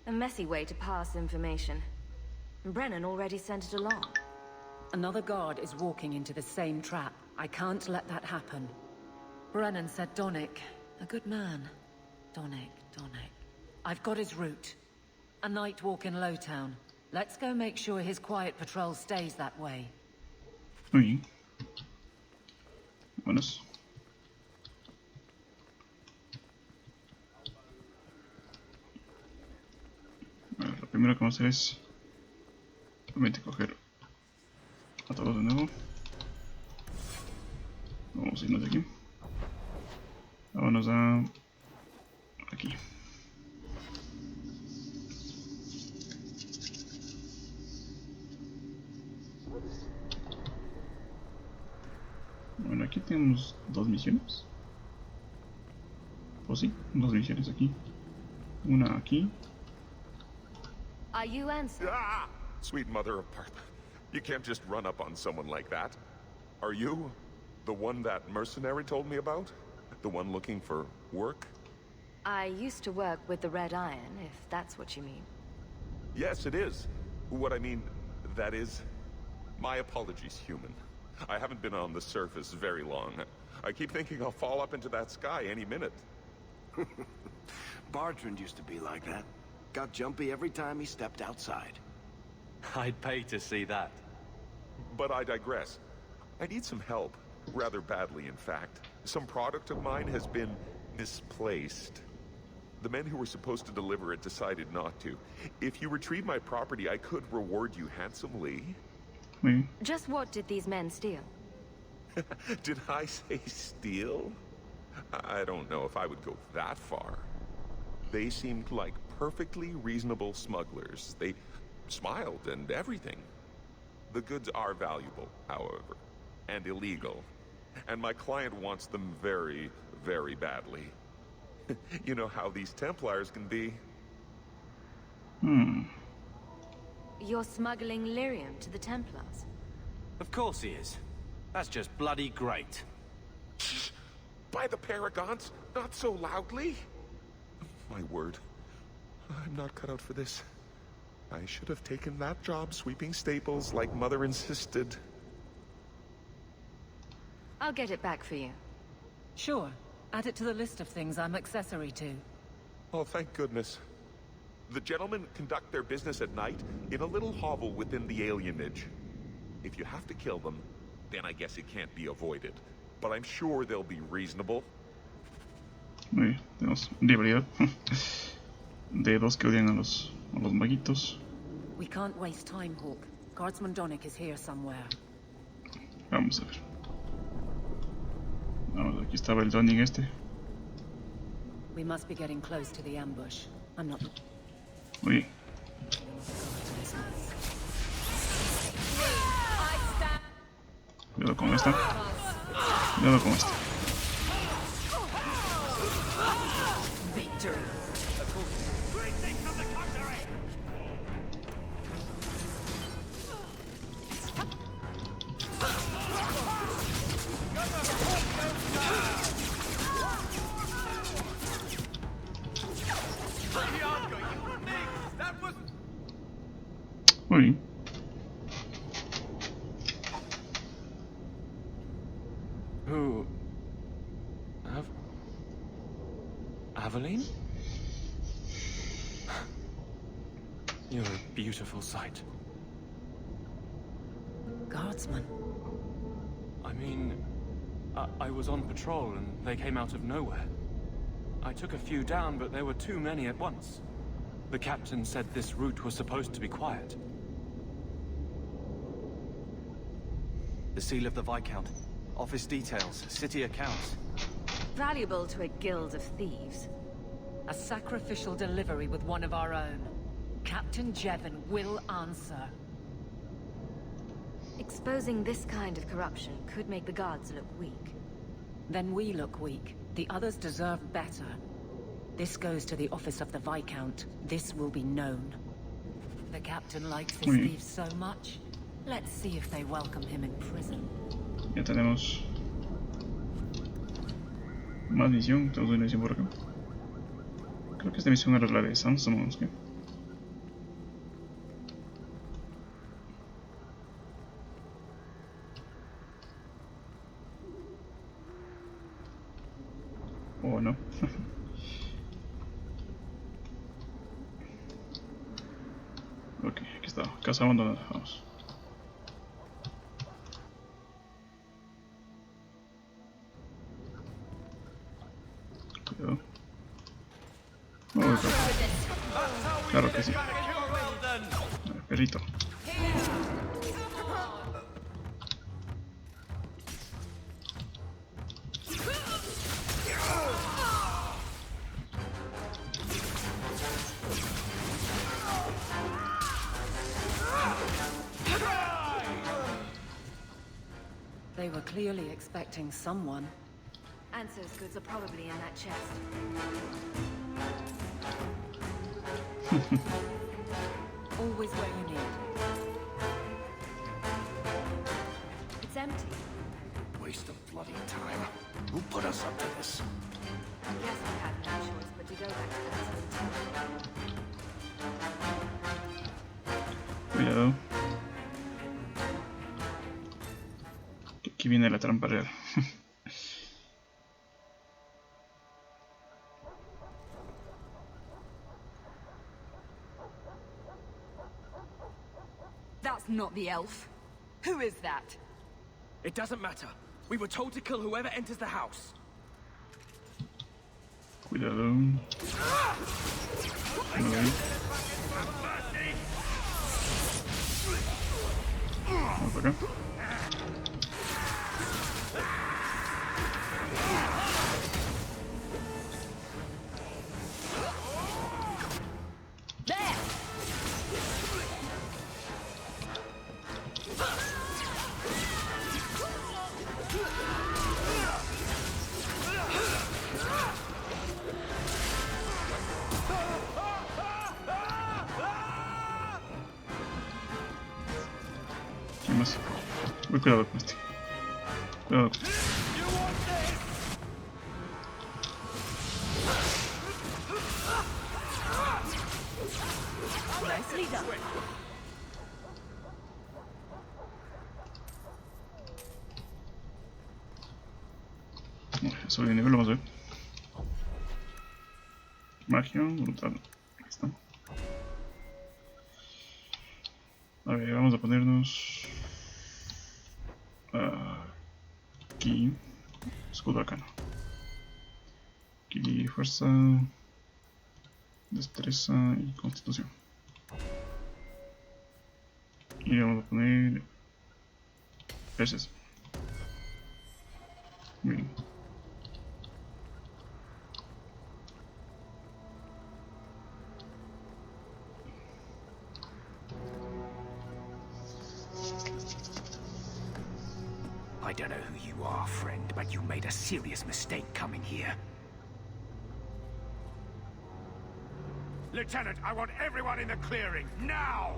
A messy way to pass information. Brennan already sent it along. Another guard is walking into the same trap. I can't let that happen. Brennan said Donick. A good man. Donick. I've got his route. A night walk in Lowtown. Let's go make sure his quiet patrol stays that way. Muy bien. Buenos. Bueno, lo primero que vamos a hacer es obviamente coger a todos de nuevo. no es de aquí. Vámonos a... aquí. Bueno, aquí tenemos 2 misiones. Pues sí, 2 misiones aquí. Una aquí. Are you answering? Ah! Sweet mother of Parte. You can't just run up on someone like that. Are you the one that mercenary told me about? The one looking for work? I used to work with the Red Iron, if that's what you mean. Yes, it is. What I mean, that is... My apologies, human. I haven't been on the surface very long. I keep thinking I'll fall up into that sky any minute. Bertrand used to be like that. Got jumpy every time he stepped outside. I'd pay to see that. But I digress. I need some help. Rather badly, in fact. Some product of mine has been misplaced. The men who were supposed to deliver it decided not to. If you retrieve my property, I could reward you handsomely. Just what did these men steal? Did I say steal? I don't know if I would go that far. They seemed like perfectly reasonable smugglers. They smiled and everything. The goods are valuable, however, and illegal. And my client wants them very, very badly. You know how these Templars can be. You're smuggling lyrium to the Templars? Of course he is. That's just bloody great. By the Paragons, not so loudly. My word, I'm not cut out for this. I should have taken that job sweeping staples like Mother insisted. I'll get it back for you. Sure. Add it to the list of things I'm accessory to. Oh, thank goodness. The gentlemen conduct their business at night in a little hovel within the alienage. If you have to kill them, then I guess it can't be avoided. But I'm sure they'll be reasonable. Muy bien, tenemos rivalidad de dos que odian a los maguitos. We can't waste time, Hawk. Guardsman Donick is here somewhere. Vamos a ver. Vamos, aquí estaba el Donning este. We must be getting close to the ambush. I'm not... Muy bien. Cuidado con esta. Cuidado con esta. Muy bien. Who... Aveline? You're a beautiful sight. Guardsman. I mean, I was on patrol and they came out of nowhere. I took a few down, but there were too many at once. The captain said this route was supposed to be quiet. The seal of the Viscount. Office details, city accounts. Valuable to a guild of thieves. A sacrificial delivery with one of our own. Captain Jevon will answer. Exposing this kind of corruption could make the guards look weak. Then we look weak. The others deserve better. This goes to the office of the Viscount. This will be known. The captain likes his thieves so much. Let's see if they welcome him in prison. Ya tenemos más misión. Tenemos una misión por acá. Creo que esta misión era la de Samsung, ¿no? ¿O no? Ok, aquí está. Casa abandonada. Vamos. Cuidado. Claro que sí. A ver, perrito. They were clearly expecting someone. Anso's goods are probably in that chest. Always where you need. It's empty. Waste of bloody time. Who put us up to this? Guess I had no choice but to go back to that. Cuidado. Aquí viene la trampa real. That's not the elf. Who is that? It doesn't matter. We were told to kill whoever enters the house. Cuidado. Vamos por acá. ¿Quién más? Uy, cuidado con este. Cuidado con este. Nicely done. Subir de nivel, vamos a ver. Magia, brutal. Ahí está. A ver, vamos a ponernos aquí escudo arcano. Aquí fuerza, destreza y constitución. Y vamos a poner peces. Muy bien. I don't know who you are, friend, but you made a serious mistake coming here. Lieutenant, I want everyone in the clearing, now!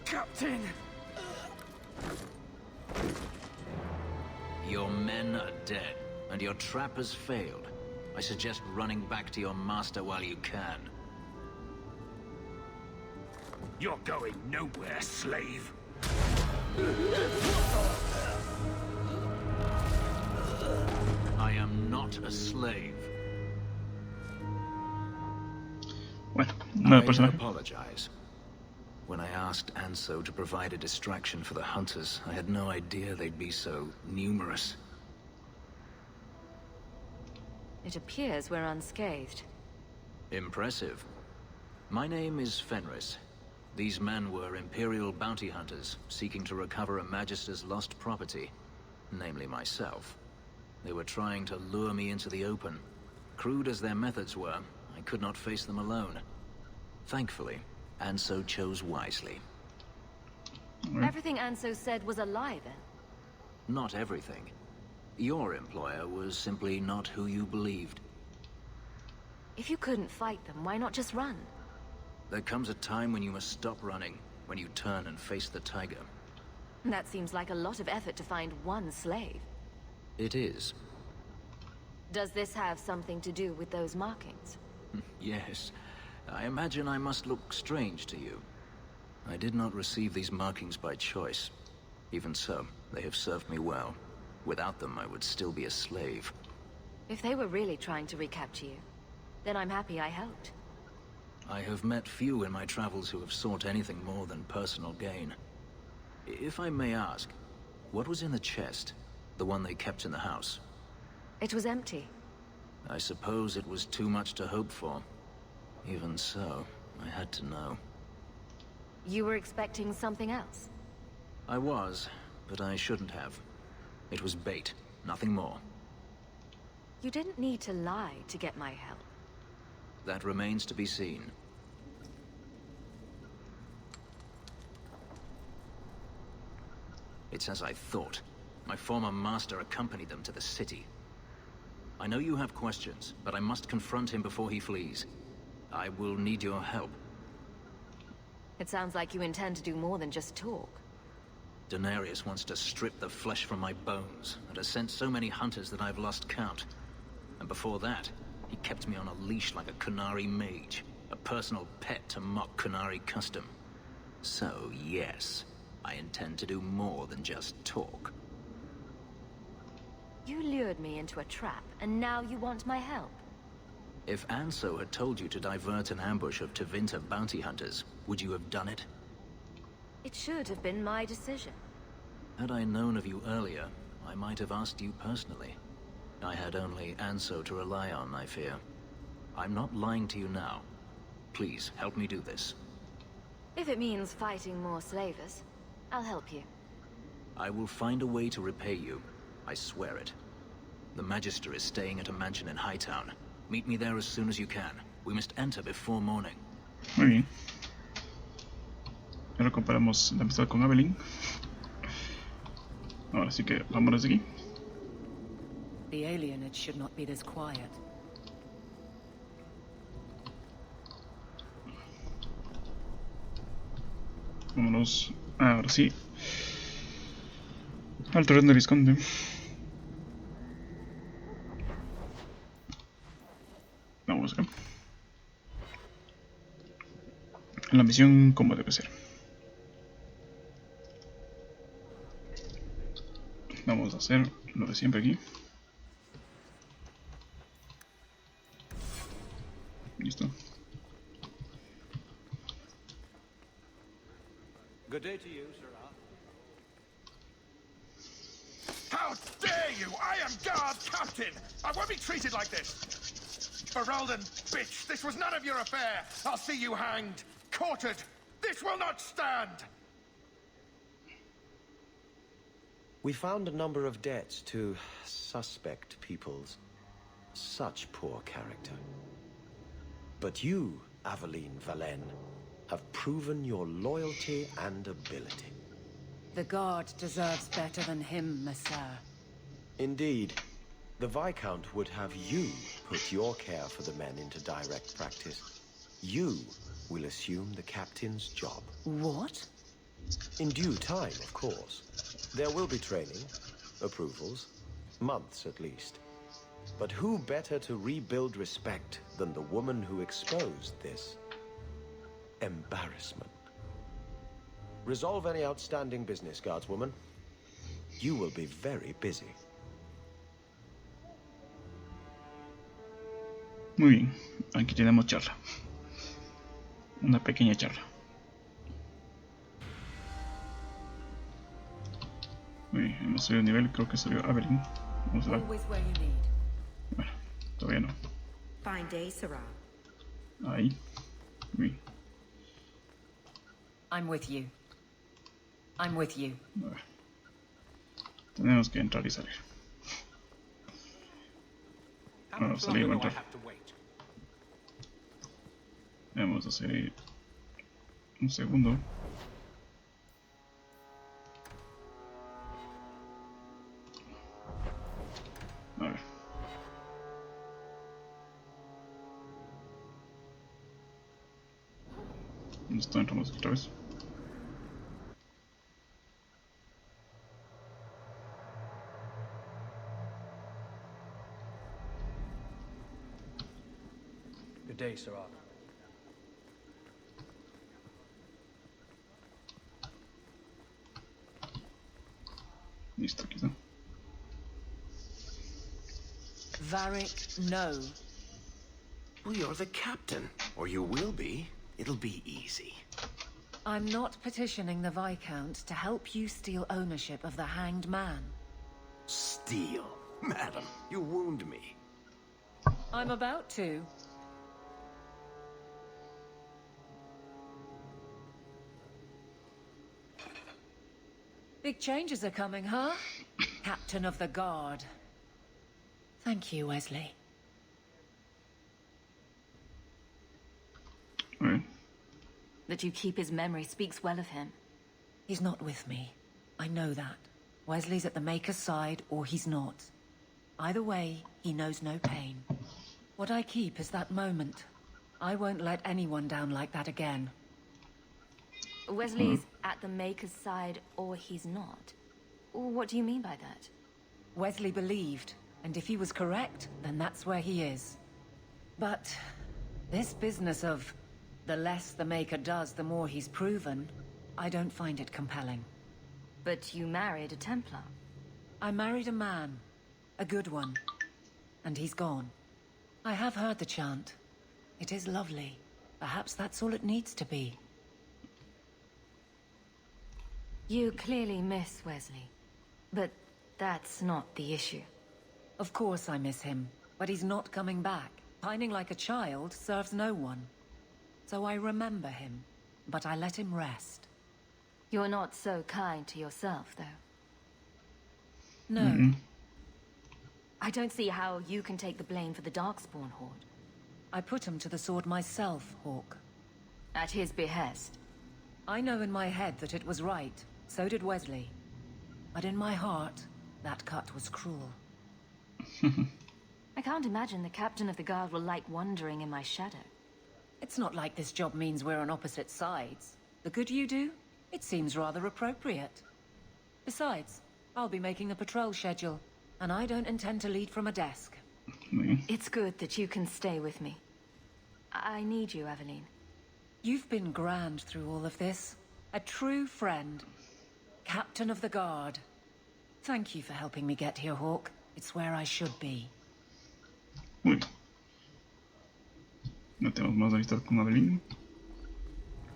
Captain! Your men are dead, and your trap has failed. I suggest running back to your master while you can. You're going nowhere, slave. I am not a slave. Bueno, no pasa I nada. apologize. When I asked Anso to provide a distraction for the hunters, I had no idea they'd be so numerous. It appears we're unscathed. Impressive. My name is Fenris. These men were Imperial bounty hunters, seeking to recover a Magister's lost property, namely myself. They were trying to lure me into the open. Crude as their methods were, I could not face them alone. Thankfully, Anso chose wisely. Everything Anso said was a lie, then? Not everything. Your employer was simply not who you believed. If you couldn't fight them, why not just run? There comes a time when you must stop running, when you turn and face the tiger. That seems like a lot of effort to find one slave. It is. Does this have something to do with those markings? Yes. I imagine I must look strange to you. I did not receive these markings by choice. Even so, they have served me well. Without them, I would still be a slave. If they were really trying to recapture you, then I'm happy I helped. I have met few in my travels who have sought anything more than personal gain. If I may ask, what was in the chest? The one they kept in the house? It was empty. I suppose it was too much to hope for. Even so, I had to know. You were expecting something else? I was, but I shouldn't have. It was bait, nothing more. You didn't need to lie to get my help. That remains to be seen. It's as I thought. My former master accompanied them to the city. I know you have questions, but I must confront him before he flees. I will need your help. It sounds like you intend to do more than just talk. Daenerys wants to strip the flesh from my bones, and has sent so many hunters that I've lost count. And before that, he kept me on a leash like a Qunari mage, a personal pet to mock Qunari custom. So, yes, I intend to do more than just talk. You lured me into a trap, and now you want my help. If Anso had told you to divert an ambush of Tevinter bounty hunters, would you have done it? It should have been my decision. Had I known of you earlier, I might have asked you personally. I had only Anso to rely on, I fear. I'm not lying to you now. Please, help me do this. If it means fighting more slavers, I'll help you. I will find a way to repay you. I swear it. The Magister is staying at a mansion in Hightown. Meet me there as soon as you can. We must enter before morning. Muy bien. Ahora comparamos la amistad con Evelyn. Ahora sí que vámonos de aquí. The alienage should not be this quiet. Vámonos. Ahora sí. Al terreno del Visconde. Vamos acá. La misión como debe ser. Vamos a hacer lo de siempre aquí. Listo. Good day to you, Sirrah. How dare you! I am guard captain! I won't be treated like this! Ferelden, bitch, this was none of your affair! I'll see you hanged, quartered! This will not stand! We found a number of debts to suspect peoples. Such poor character. But you, Aveline Valen, have proven your loyalty and ability. The guard deserves better than him, Messire. Indeed. The Viscount would have you put your care for the men into direct practice. You will assume the captain's job. What? In due time, of course. There will be training, approvals, months at least. But who better to rebuild respect than the woman who exposed this embarrassment? Resolve any outstanding business, guardswoman. You will be very busy. Muy bien, aquí tenemos charla. Una pequeña charla. Muy bien, hemos subido el nivel, creo que subió Evelyn. Vamos a ver. Bueno, todavía no. Fine day, Sirrah. Ahí. Muy bien. I'm with you. I'm with you. A ver. Tenemos que entrar y salir. Bueno, salir y entrar. Vamos a hacer un segundo. A ver. ¿Dónde está? Entramos otra vez. Good day, Sirrah. Listo, aquí está. Varric, no. Well, you're the captain, or you will be. It'll be easy. I'm not petitioning the Viscount to help you steal ownership of the Hanged Man. Steal? Madam, you wound me. I'm about to. Big changes are coming, huh? Captain of the Guard. Thank you, Wesley. Right. That you keep his memory speaks well of him. He's not with me. I know that. Wesley's at the Maker's side, or he's not. Either way, he knows no pain. What I keep is that moment. I won't let anyone down like that again. Wesley's at the Maker's side, or he's not. What do you mean by that? Wesley believed, and if he was correct, then that's where he is. But this business of the less the Maker does, the more he's proven, I don't find it compelling. But you married a Templar. I married a man. A good one. And he's gone. I have heard the chant. It is lovely. Perhaps that's all it needs to be. You clearly miss Wesley. But that's not the issue. Of course I miss him. But he's not coming back. Pining like a child serves no one. So I remember him. But I let him rest. You're not so kind to yourself, though. No. I don't see how you can take the blame for the Darkspawn Horde. I put him to the sword myself, Hawk. At his behest. I know in my head that it was right. So did Wesley. But in my heart, that cut was cruel. I can't imagine the captain of the guard will like wandering in my shadow. It's not like this job means we're on opposite sides. The good you do? It seems rather appropriate. Besides, I'll be making the patrol schedule, and I don't intend to lead from a desk. It's good that you can stay with me. I need you, Aveline. You've been grand through all of this. A true friend. Captain of the Guard. Thank you for helping me get here, Hawk. It's where I should be. Muy bien. No tenemos más amistad con Aveline.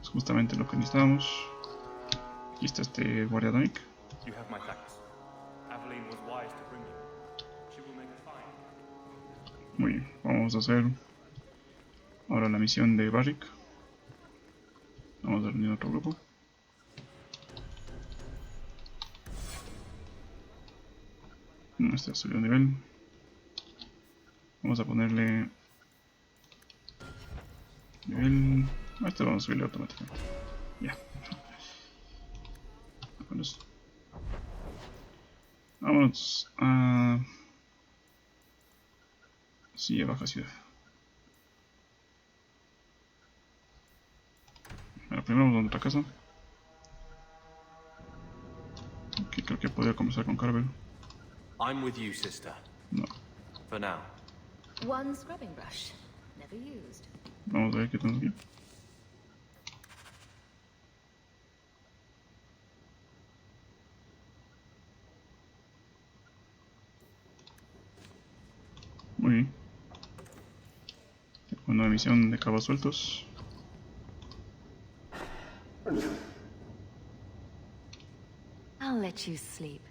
Es justamente lo que necesitábamos. Aquí está este guardia Donic. You have my thanks. Aveline was wise to bring you. She will make it fine. Muy bien, vamos a hacer ahora la misión de Barrick. Vamos a reunir otro grupo. Este subió de nivel. Vamos a ponerle nivel. A este vamos a subirle automáticamente. Ya. Vámonos a Silla Baja Ciudad. Bueno, primero vamos a otra casa. Aquí creo que podría comenzar con Carvel. I'm with you, sister. No. For now. One scrubbing brush. Never used. Vamos a ver qué tenemos aquí. Muy bien. Una misión de cabos sueltos. I'll let you sleep.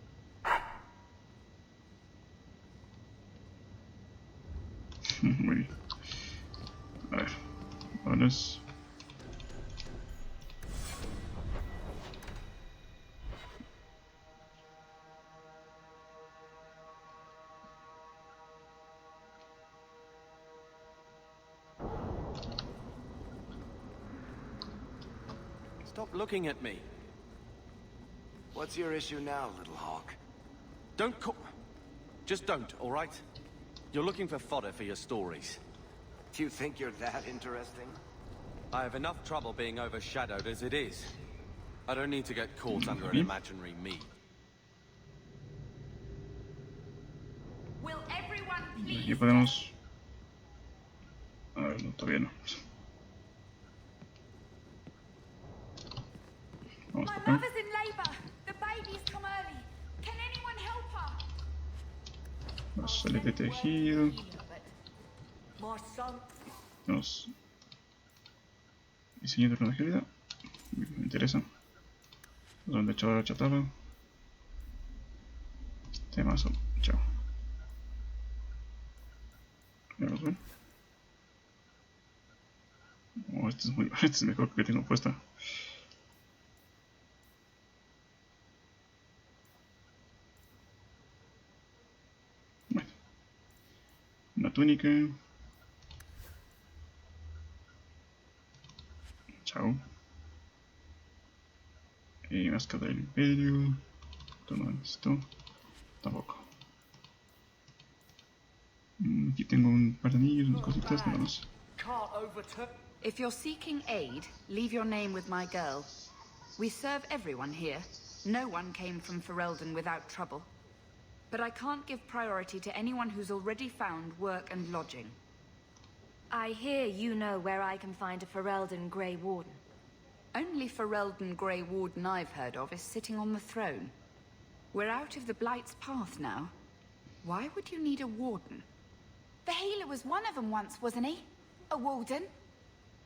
Muy bien. A ver. Vámonos. Stop looking at me. What's your issue now, little hawk? Don't call... Just don't, alright? You're looking for fodder for your stories. Do you think you're that interesting? I have enough trouble being overshadowed as it is. I don't need to get caught under an imaginary me. Will everyone Aquí podemos... A ver, no, todavía no. Vamos My por acá. mother's in labor. The baby's come early. Can anyone help her? Vamos a salir de tejido. My son. Tenemos diseño de una agilidad. Me interesa. Donde echar la chatarra. Este mazo. Chao. Vamos a ver. Oh, este es muy. Este es mejor que tengo puesta. Bueno. Una túnica. Chao. Y máscara del imperio. Esto no necesito. Tampoco. Aquí tengo un par de anillos, unas cositas, nada más. If you're seeking aid, leave your name with my girl. We serve everyone here. No one came from Ferelden without trouble. But I can't give priority to anyone who's already found work and lodging. I hear you know where I can find a Ferelden Grey Warden. Only Ferelden Grey Warden I've heard of is sitting on the throne. We're out of the Blight's path now. Why would you need a warden? The healer was one of them once, wasn't he? A warden?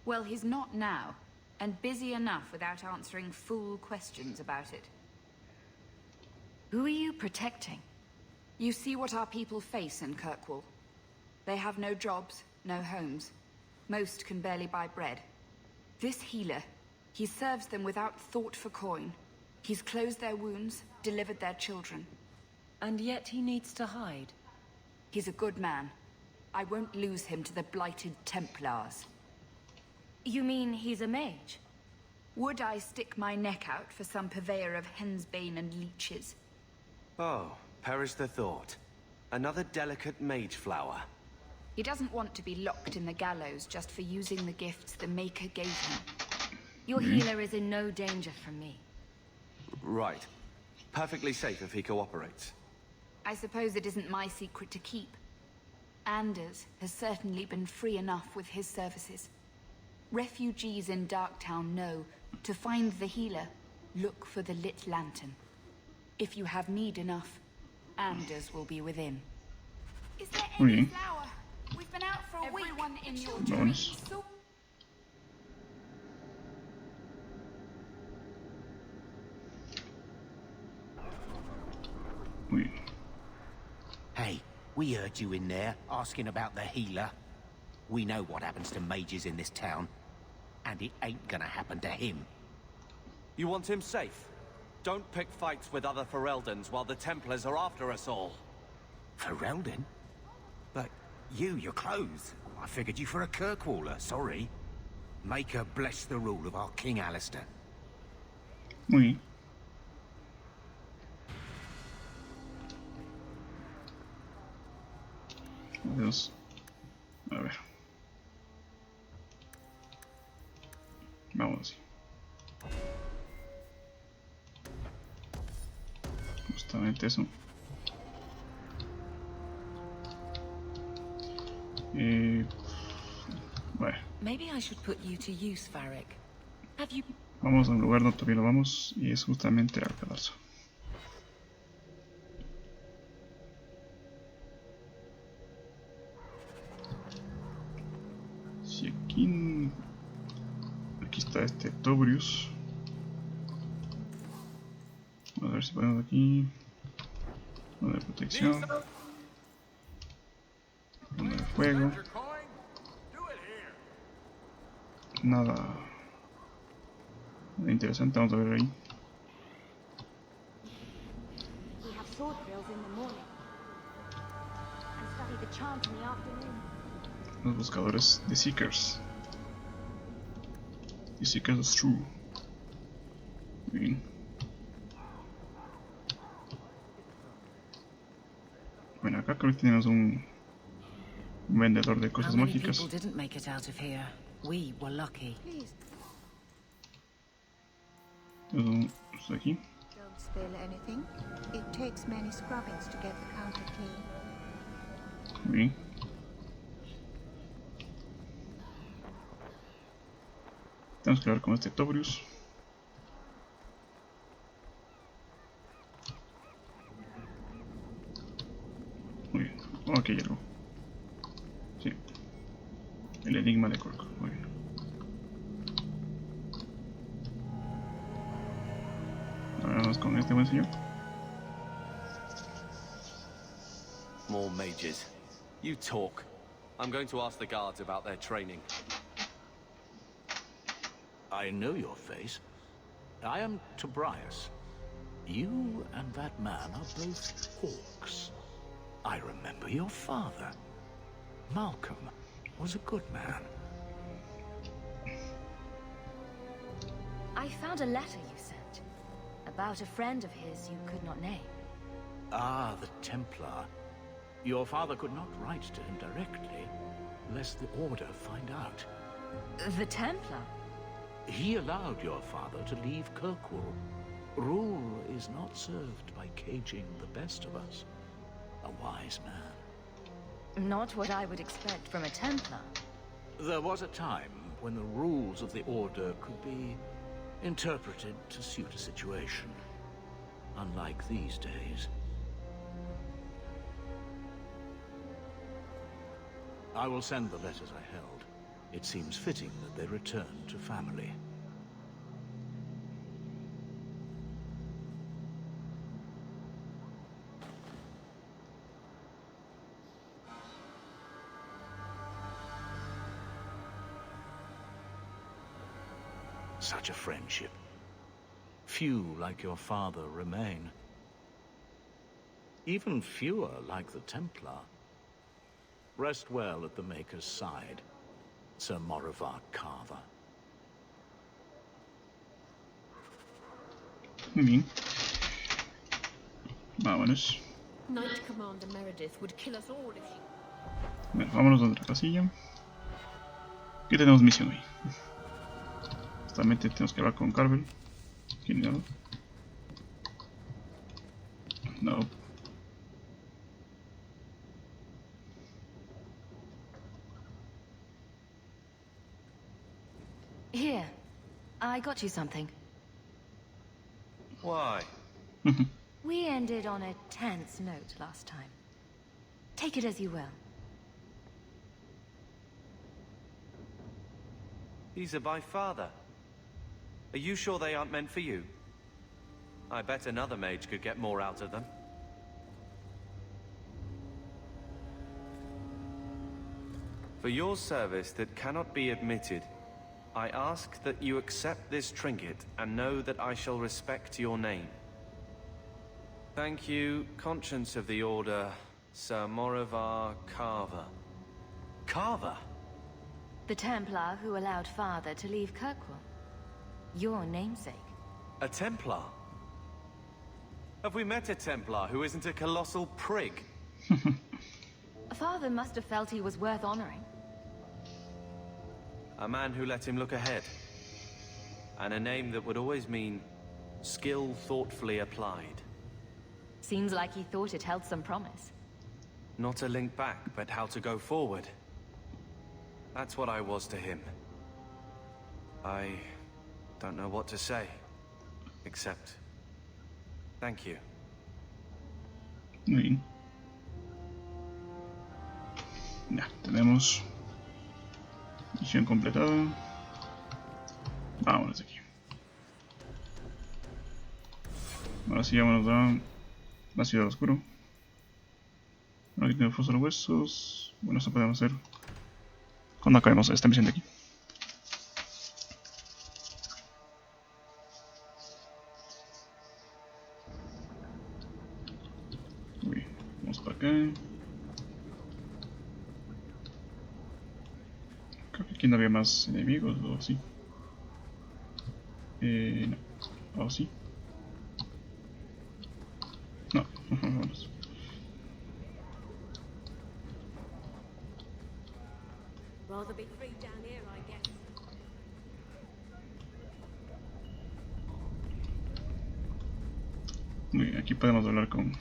Well, he's not now, and busy enough without answering fool questions about it. Who are you protecting? You see what our people face in Kirkwall. They have no jobs, no homes. Most can barely buy bread. This healer, he serves them without thought for coin. He's closed their wounds, delivered their children. And yet he needs to hide. He's a good man. I won't lose him to the blighted Templars. You mean he's a mage? Would I stick my neck out for some purveyor of hensbane and leeches? Oh, perish the thought. Another delicate mage flower. He doesn't want to be locked in the gallows just for using the gifts the Maker gave him. Your healer is in no danger from me. Right. Perfectly safe if he cooperates. I suppose it isn't my secret to keep. Anders has certainly been free enough with his services. Refugees in Darktown know, to find the healer, look for the lit lantern. If you have need enough, Anders will be within. Is there any flour? We've been out for a week. Everyone in your Nice. so Hey, we heard you in there, asking about the healer. We know what happens to mages in this town, and it ain't gonna happen to him. You want him safe? Don't pick fights with other Fereldans while the Templars are after us all. Ferelden? But your clothes. I figured you for a Kirkwaller, sorry. Maker bless the rule of our King Alistair. Muy bien. Adiós. A ver. Vamos así. Justamente eso. Bueno. Maybe I should put you to use, Varric. Have you... Vamos a un lugar donde todavía no vamos y es justamente al pedazo. Si aquí está este Tobrius. A ver si podemos aquí. Uno de protección. Uno de fuego. Nada interesante, vamos a ver ahí. We have sword drills in the morning and study the chant in the afternoon. Los buscadores de Seekers. Y Seekers is true. Muy bien. Bueno, acá creo que tenemos un vendedor de cosas mágicas. People didn't make it out of here. We were lucky. Esto de aquí. Don't spill anything. It takes many scrubbings to get the counter clean. Muy bien. Tenemos que hablar con este Tobrius. Muy bien. Oh, aquí hay algo. Sí. El enigma de Cork. Muy bien. Ahora vamos con este buen señor. More mages. You talk. I'm going to ask the guards about their training. I know your face. I am Tobias. You and that man are both orcs. I remember your father. Malcolm was a good man. I found a letter you sent. A About a friend of his you could not name. Ah, the Templar. Your father could not write to him directly, lest the Order find out. The Templar? He allowed your father to leave Kirkwall. Rule is not served by caging the best of us. A wise man. Not what I would expect from a Templar. There was a time when the rules of the Order could be interpreted to suit a situation. Unlike these days. I will send the letters I held. It seems fitting that they return to family. Such a friendship. Few like your father remain. Even fewer like the Templar. Rest well at the Maker's side, Sir Morivar Carver. Bien. Vámonos. Knight Commander Meredith would kill us all if she... Bueno, vámonos a otra casilla. ¿Qué tenemos misión hoy? Justamente tenemos que hablar con Carvel. ¿Quién era? No. Here, I got you something. Why? We ended on a tense note last time. Take it as you will. These are by father. Are you sure they aren't meant for you? I bet another mage could get more out of them. For your service that cannot be admitted, I ask that you accept this trinket and know that I shall respect your name. Thank you, Conscience of the Order, Sir Morivar Carver. Carver? The Templar who allowed father to leave Kirkwall. Your namesake. A Templar? Have we met a Templar who isn't a colossal prig? Father must have felt he was worth honoring. A man who let him look ahead. And a name that would always mean skill thoughtfully applied. Seems like he thought it held some promise. Not a link back, but how to go forward. That's what I was to him. I don't know what to say. Except... thank you. Muy bien. Ya, tenemos misión completada. Vámonos de aquí. Ahora sí, vámonos a la ciudad oscura. Aquí tenemos fosos de huesos. Bueno, eso podemos hacer cuando acabemos esta misión de aquí. Muy bien, vamos para acá. Creo que aquí no había más enemigos o sí. No. ¿O sí? No, vamos. Rather be free down here, I guess. Muy bien, aquí podemos hablar con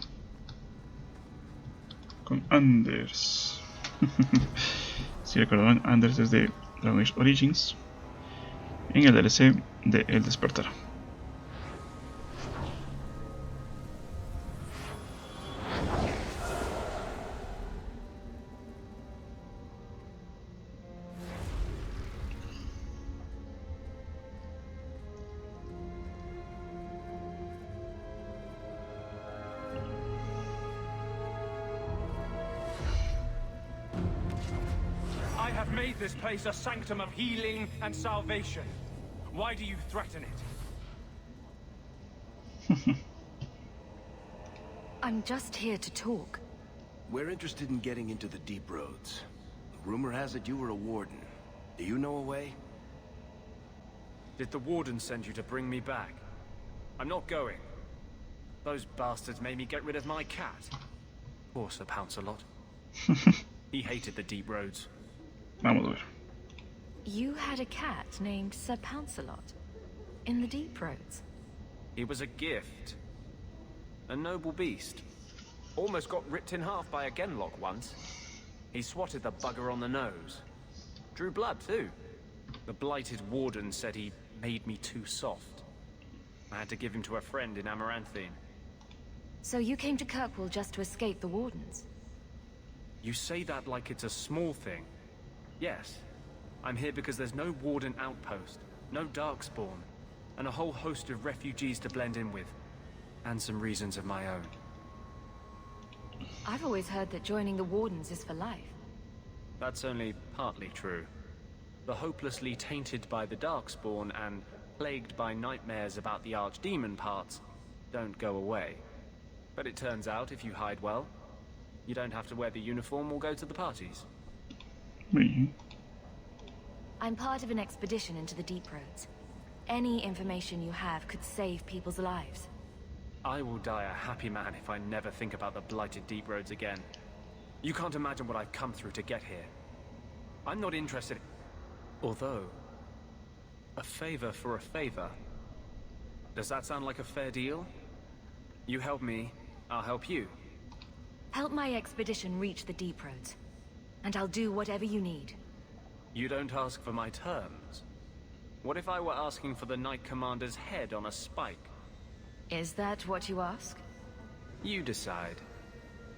Anders. Si recordarán, Anders es de Dragon Age Origins en el DLC de El Despertar. I have made this place a sanctum of healing and salvation. Why do you threaten it? I'm just here to talk. We're interested in getting into the deep roads. Rumor has it you were a warden. Do you know a way? Did the warden send you to bring me back? I'm not going. Those bastards made me get rid of my cat. Poor Sir Pounce-a-lot. He hated the deep roads. Vamos a ver. You had a cat named Sir Pounce-a-lot in the deep roads. He was a gift. A noble beast. Almost got ripped in half by a genlock once. He swatted the bugger on the nose. Drew blood, too. The blighted warden said he made me too soft. I had to give him to a friend in Amaranthine. So you came to Kirkwall just to escape the wardens? You say that like it's a small thing. Yes. I'm here because there's no warden outpost, no darkspawn, and a whole host of refugees to blend in with. And some reasons of my own. I've always heard that joining the wardens is for life. That's only partly true. The hopelessly tainted by the darkspawn and plagued by nightmares about the archdemon parts don't go away. But it turns out if you hide well, you don't have to wear the uniform or go to the parties. I'm part of an expedition into the deep roads. Any information you have could save people's lives. I will die a happy man if I never think about the blighted deep roads again. You can't imagine what I've come through to get here. I'm not interested. Although, a favor for a favor. Does that sound like a fair deal? You help me, I'll help you. Help my expedition reach the deep roads, and I'll do whatever you need. You don't ask for my terms. What if I were asking for the Knight Commander's head on a spike? Is that what you ask? You decide.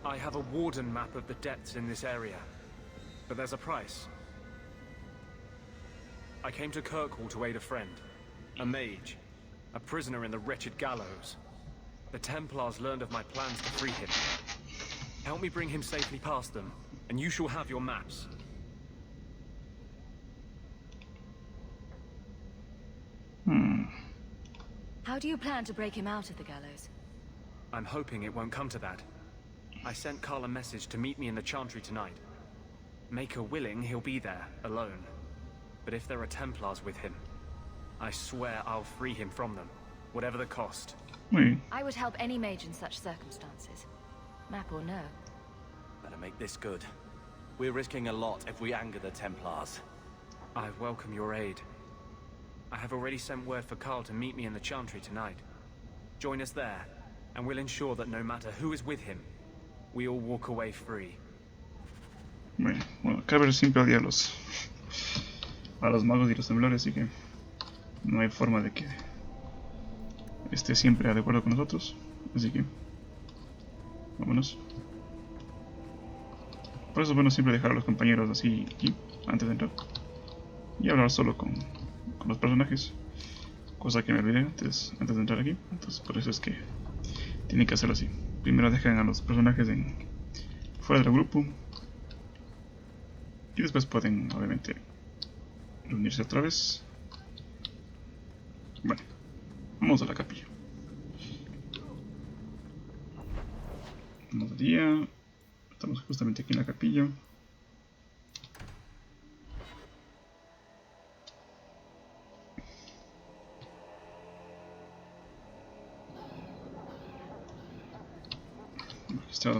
I have a warden map of the depths in this area, but there's a price. I came to Kirkwall to aid a friend, a mage, a prisoner in the wretched gallows. The Templars learned of my plans to free him. Help me bring him safely past them, and you shall have your maps. How do you plan to break him out of the gallows? I'm hoping it won't come to that. I sent Carl a message to meet me in the Chantry tonight. Maker willing, he'll be there, alone. But if there are Templars with him, I swear I'll free him from them, whatever the cost. I would help any mage in such circumstances. Map or no. Better make this good. We're risking a lot if we anger the Templars. I welcome your aid. I have already sent word for Carl to meet me in the Chantry tonight. Join us there, and we'll ensure that no matter who is with him, we all walk away free. Bueno, Caber siempre odia a los magos y los temblores, así que no hay forma de que esté siempre de acuerdo con nosotros. Así que vámonos. Por eso es bueno siempre dejar a los compañeros así aquí antes de entrar y hablar solo con los personajes, cosa que me olvidé antes de entrar aquí. Entonces por eso es que tienen que hacerlo así. Primero dejan a los personajes fuera del grupo y después pueden obviamente reunirse otra vez. Bueno, vamos a la capilla. Buenos días. Estamos justamente aquí en la capilla.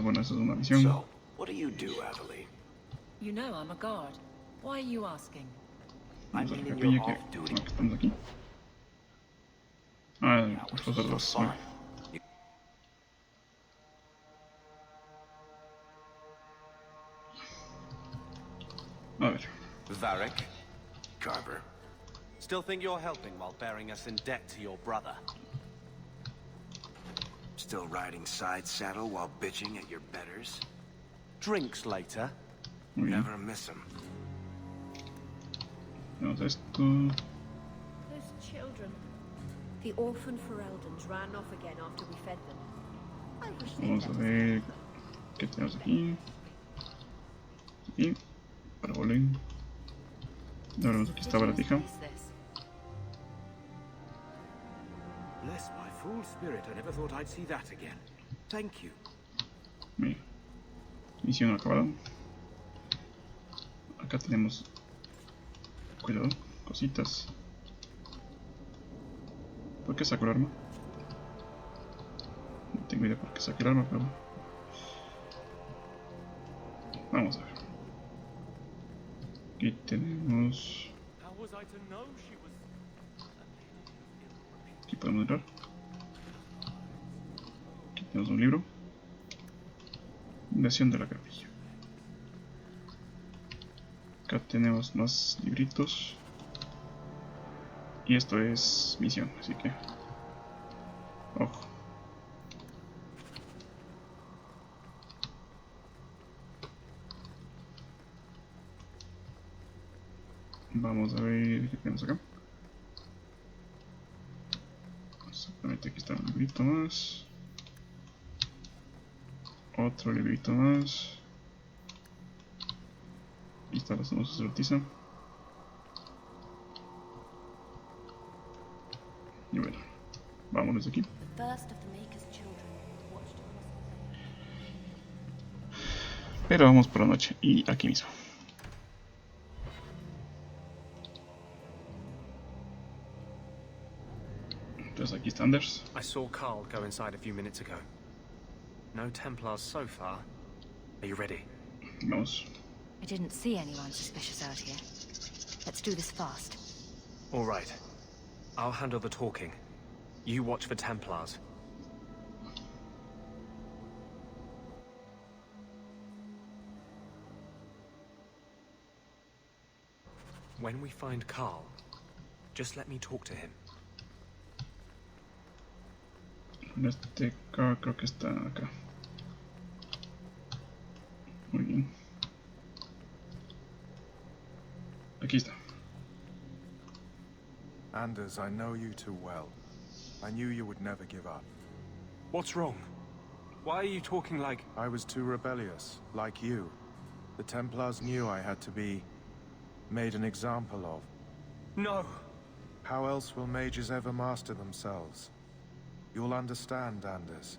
Bueno, eso es una visión. So, what do you do, Adeline? You know I'm a guard. Why are you asking? Vamos a la capilla que estamos aquí. Nosotros dos. A ver. Varric, Carver. Still think you're helping while bearing us in debt to your brother? Still riding side saddle while bitching at your betters? Drinks later. Never miss them. Veamos esto. Those children. The orphan Fereldans ran off again after we fed them. I wish they'd Vamos a ver qué tenemos aquí. Aquí, para bowling. Ahora vemos aquí está baratija. Bless my fool spirit, I never thought I'd see that again. Thank you. Mira, misión acabada. Acá tenemos, cuidado, cositas. ¿Por qué saco el arma? tengo idea por qué saqué el arma, pero... Vamos a ver. Aquí tenemos... Aquí podemos entrar. Aquí tenemos un libro. Fundación de la capilla. Acá tenemos más libritos. Y esto es misión, así que... Ojo. Vamos a ver qué tenemos acá. Exactamente, aquí está un librito más. Otro librito más. Aquí está la zona sacerdotisa. Y bueno, vámonos de aquí. Pero vamos por la noche y aquí mismo. Entonces aquí está Anders. I saw Carl go inside a few minutes ago. No Templars so far. Are you ready? Vamos. I didn't see anyone suspicious out here. Let's do this fast. All right. I'll handle the talking. You watch for Templars. When we find Carl, just let me talk to him. Este Carl creo que está acá. Muy bien. Aquí está. Anders, I know you too well. I knew you would never give up. What's wrong? Why are you talking like... I was too rebellious, like you. The Templars knew I had to be made an example of. No! How else will mages ever master themselves? You'll understand, Anders.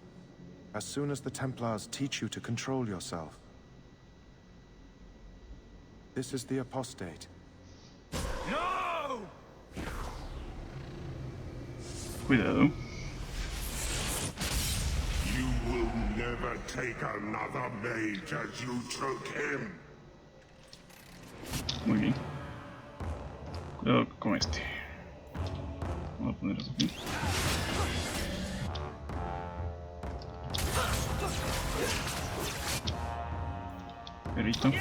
As soon as the Templars teach you to control yourself. This is the apostate. No! Cuidado. You will never take another mage as you took him. Muy bien. Cuidado con este. Vamos a poner eso aquí. Perrito.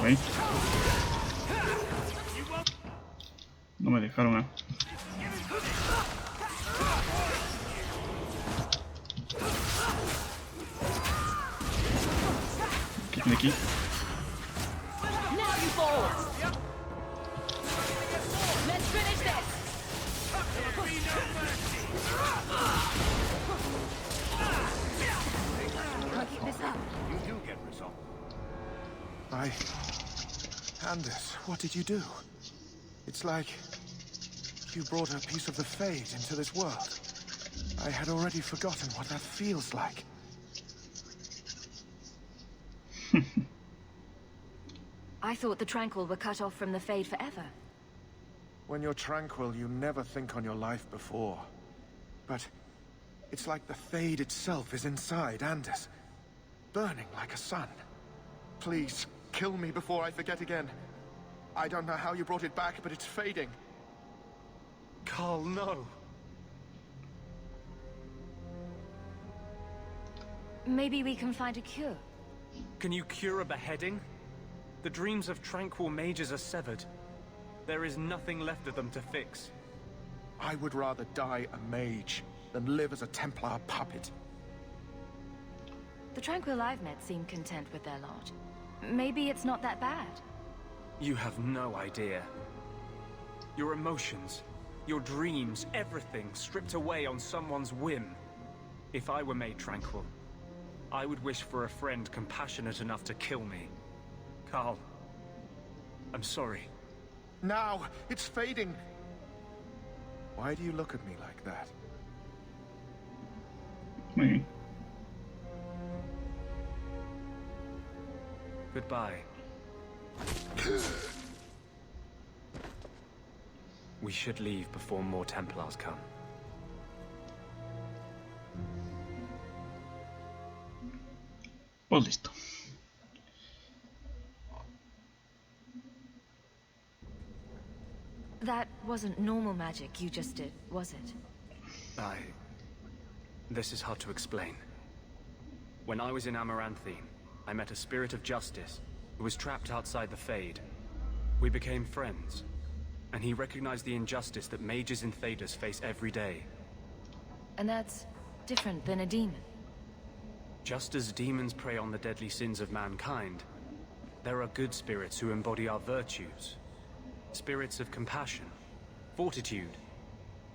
Ahí. No me dejaron, ¿eh? ¿Qué tiene aquí? Anders, what did you do? It's like you brought a piece of the Fade into this world. I had already forgotten what that feels like. I thought the Tranquil were cut off from the Fade forever. When you're tranquil, you never think on your life before. But it's like the Fade itself is inside Anders, burning like a sun. Please, kill me before I forget again. I don't know how you brought it back, but it's fading. Carl, no. Maybe we can find a cure. Can you cure a beheading? The dreams of tranquil mages are severed. There is nothing left of them to fix. I would rather die a mage than live as a Templar puppet. The Tranquil I've met seem content with their lot. Maybe it's not that bad. You have no idea. Your emotions, your dreams, everything stripped away on someone's whim. If I were made tranquil, I would wish for a friend compassionate enough to kill me. Carl, I'm sorry. Now, it's fading. Why do you look at me like that? Me. Goodbye. We should leave before more Templars come. Pues listo. That wasn't normal magic you just did, was it? This is hard to explain. When I was in Amaranthine, I met a spirit of justice who was trapped outside the Fade. We became friends, and he recognized the injustice that mages in Thedas face every day. And that's different than a demon. Just as demons prey on the deadly sins of mankind, there are good spirits who embody our virtues. Spirits of compassion, fortitude,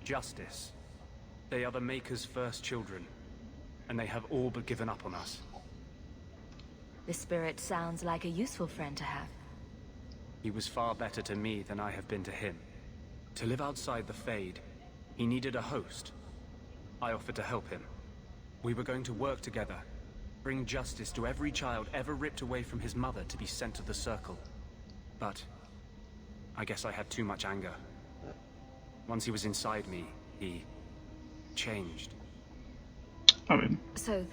justice. They are the Maker's first children, and they have all but given up on us. The spirit sounds like a useful friend to have. He was far better to me than I have been to him. To live outside the Fade, he needed a host. I offered to help him. We were going to work together, bring justice to every child ever ripped away from his mother to be sent to the Circle. But I guess I had too much anger. Once he was inside me, he changed. So,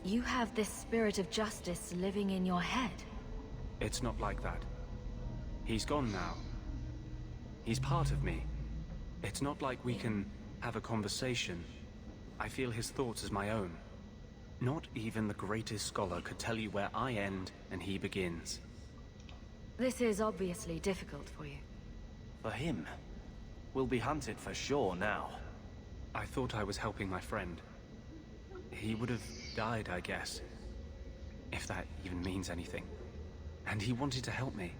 you have this spirit of justice living in your head? It's not like that. He's gone now. He's part of me. It's not like we can have a conversation. I feel his thoughts as my own. Not even the greatest scholar could tell you where I end and he begins. This is obviously difficult for you. For him, we'll be hunted for sure now. I thought I was helping my friend. He would have died, I guess. If that even means anything. And he wanted to help me.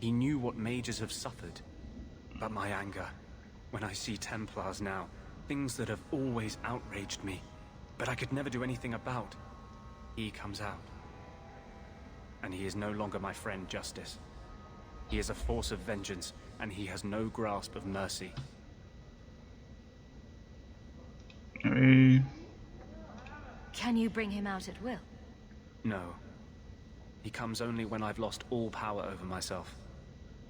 He knew what mages have suffered. But my anger, when I see Templars now, things that have always outraged me, but I could never do anything about, he comes out. And he is no longer my friend, Justice. He is a force of vengeance, and he has no grasp of mercy. Can you bring him out at will? No. He comes only when I've lost all power over myself.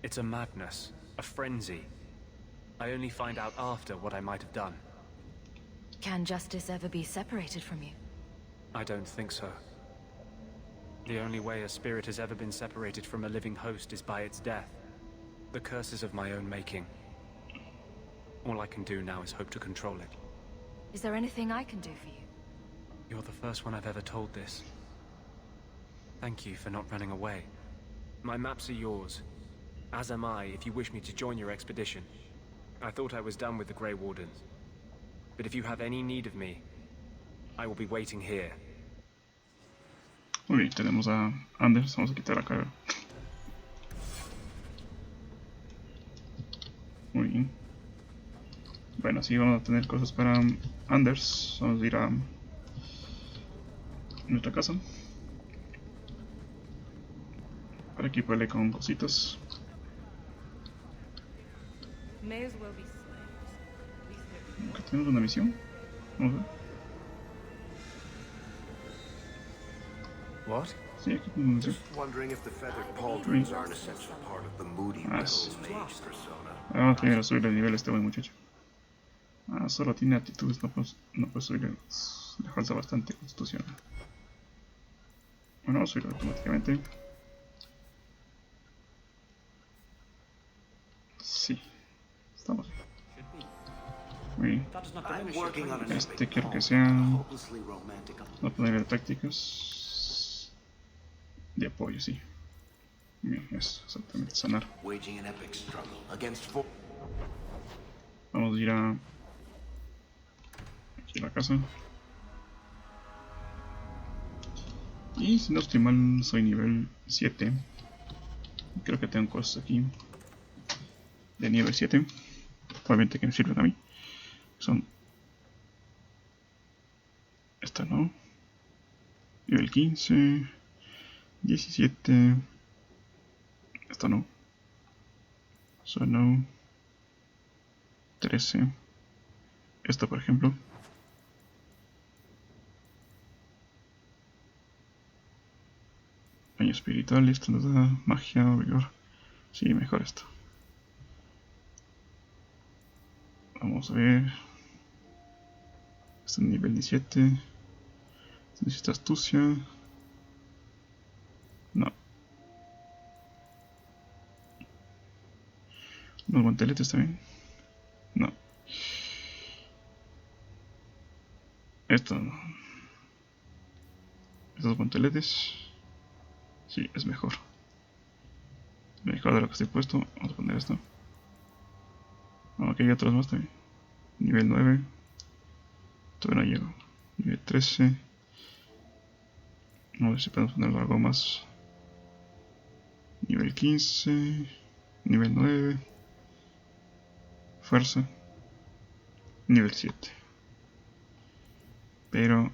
It's a madness, a frenzy. I only find out after what I might have done. Can justice ever be separated from you? I don't think so. The only way a spirit has ever been separated from a living host is by its death. The curses of my own making. All I can do now is hope to control it. Is there anything I can do for you? You're the first one I've ever told this. Thank you for not running away. My maps are yours. As am I, if you wish me to join your expedition. I thought I was done with the Grey Wardens. But if you have any need of me, I will be waiting here. Muy bien, tenemos a Anders, vamos a quitar acá. Muy bien. Bueno, sí, vamos a tener cosas para Anders. Vamos a ir a nuestra casa. Para equiparle con cositas. Acá tenemos una misión. Vamos a ver. What? Sí, aquí tenemos una misión. Just wondering if the feathered pauldrons are an essential part of the moody rebel's mage persona. Vamos primero a subir el nivel a este buen muchacho. Solo tiene actitudes, no puedo subir. Le falta bastante constitución. Bueno, vamos a subir automáticamente. Sí, estamos bien. Muy bien. Este quiero que sea. Voy a poner tácticas de apoyo, sí. Bien, es exactamente sanar. Vamos a ir a aquí a la casa. Y si no estoy mal, soy nivel 7. Creo que tengo cosas aquí de nivel 7. Obviamente que me sirven a mí. Son esta no. Nivel 15. 17. Esta no. So no. 13. Esta por ejemplo. Sueño espiritual, esto nos da magia, vigor. Sí, mejor esto. Vamos a ver. Este es nivel 17. Necesita astucia. No. Los guanteletes también. No. Esto no. Estos guanteletes. Sí, es mejor. Mejor de lo que estoy puesto. Vamos a poner esto. Aquí hay otros más también. Nivel 9. Todavía no llego. Nivel 13. A ver si podemos poner algo más. Nivel 15. Nivel 9. Fuerza. Nivel 7. Pero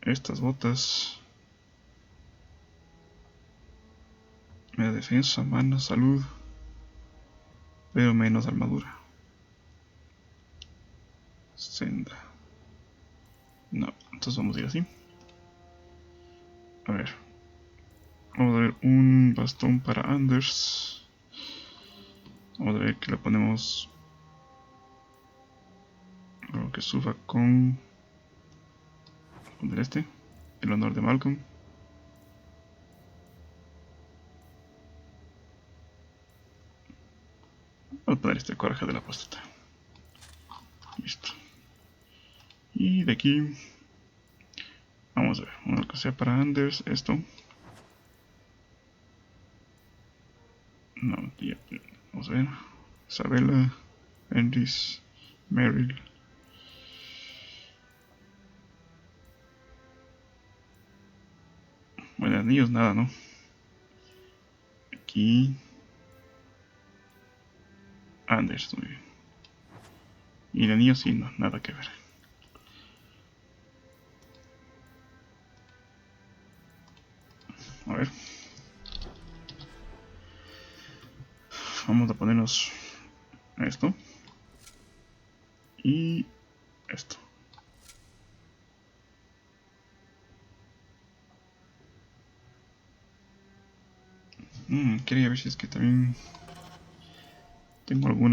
estas botas me da defensa, mana, salud, pero menos armadura. Senda. No, entonces vamos a ir así. A ver. Vamos a ver un bastón para Anders. Vamos a ver que le ponemos algo que suba con este, el honor de Malcolm. Vamos a poner este coraje de la apóstata. Listo. Y de aquí vamos a ver, uno que sea para Anders, esto. No, ya, vamos a ver. Isabella, Andris, Meryl. Bueno, anillos nada, ¿no? Aquí Anders, muy bien. Y el anillo sí, no, nada que ver. A ver. Vamos a ponernos esto. Y esto. Quería ver si es que también tengo algo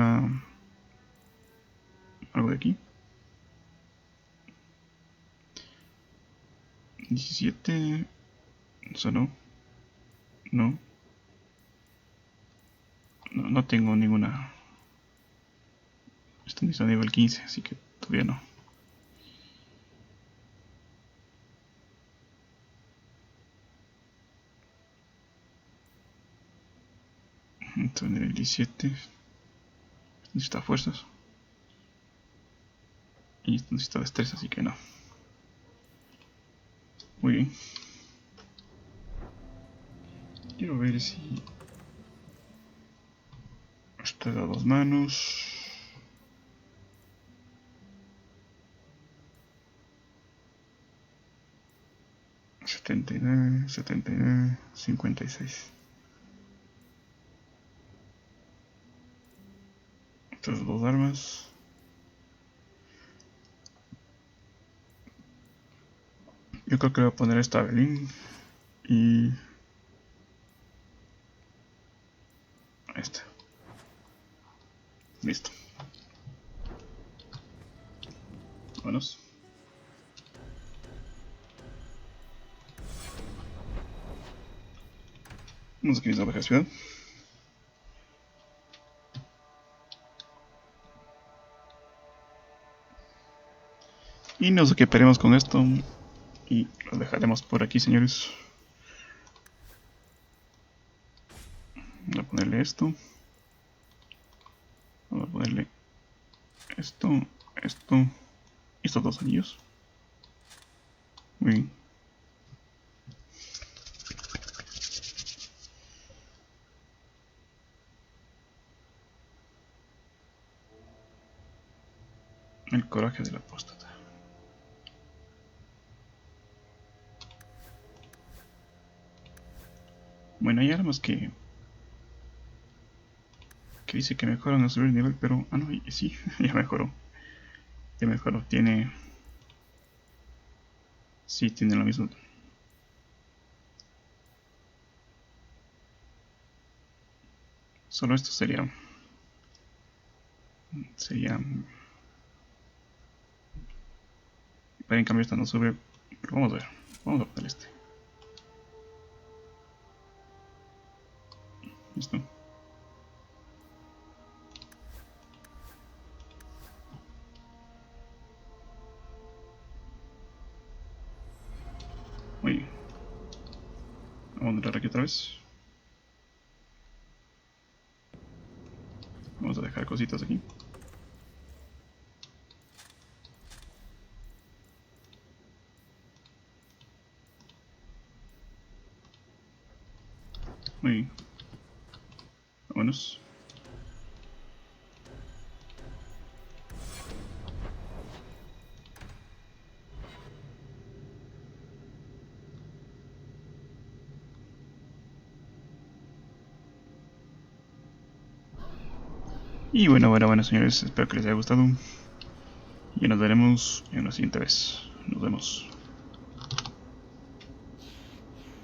de aquí. 17. Eso no. No. No tengo ninguna. Esto está a nivel 15, así que todavía no. Esto en nivel 17. Necesita fuerzas. Y esto necesita destreza, así que no. Muy bien. Quiero ver si esto da 2 manos. $79, $79, $56. Estas 2 armas. Yo creo que voy a poner esta Belín y esta. Listo. Vámonos. Vamos aquí a la ciudad. Y nos equiparemos con esto. Y lo dejaremos por aquí, señores. Voy a ponerle esto. Vamos a ponerle esto, esto y estos 2 anillos. Muy bien. El coraje de la apóstata. Bueno, hay armas que dice que mejoran a subir el nivel, pero... Ah, no, sí, ya mejoró. Ya mejoró, tiene... Sí, tiene lo mismo. Solo esto sería... Pero en cambio esta no sube. Pero vamos a ver. Vamos a poner este. Listo. Muy bien. Vamos a entrar aquí otra vez. Vamos a dejar cositas aquí. Muy bien. Vámonos. Y bueno señores, espero que les haya gustado. Y nos veremos en la siguiente vez. Nos vemos.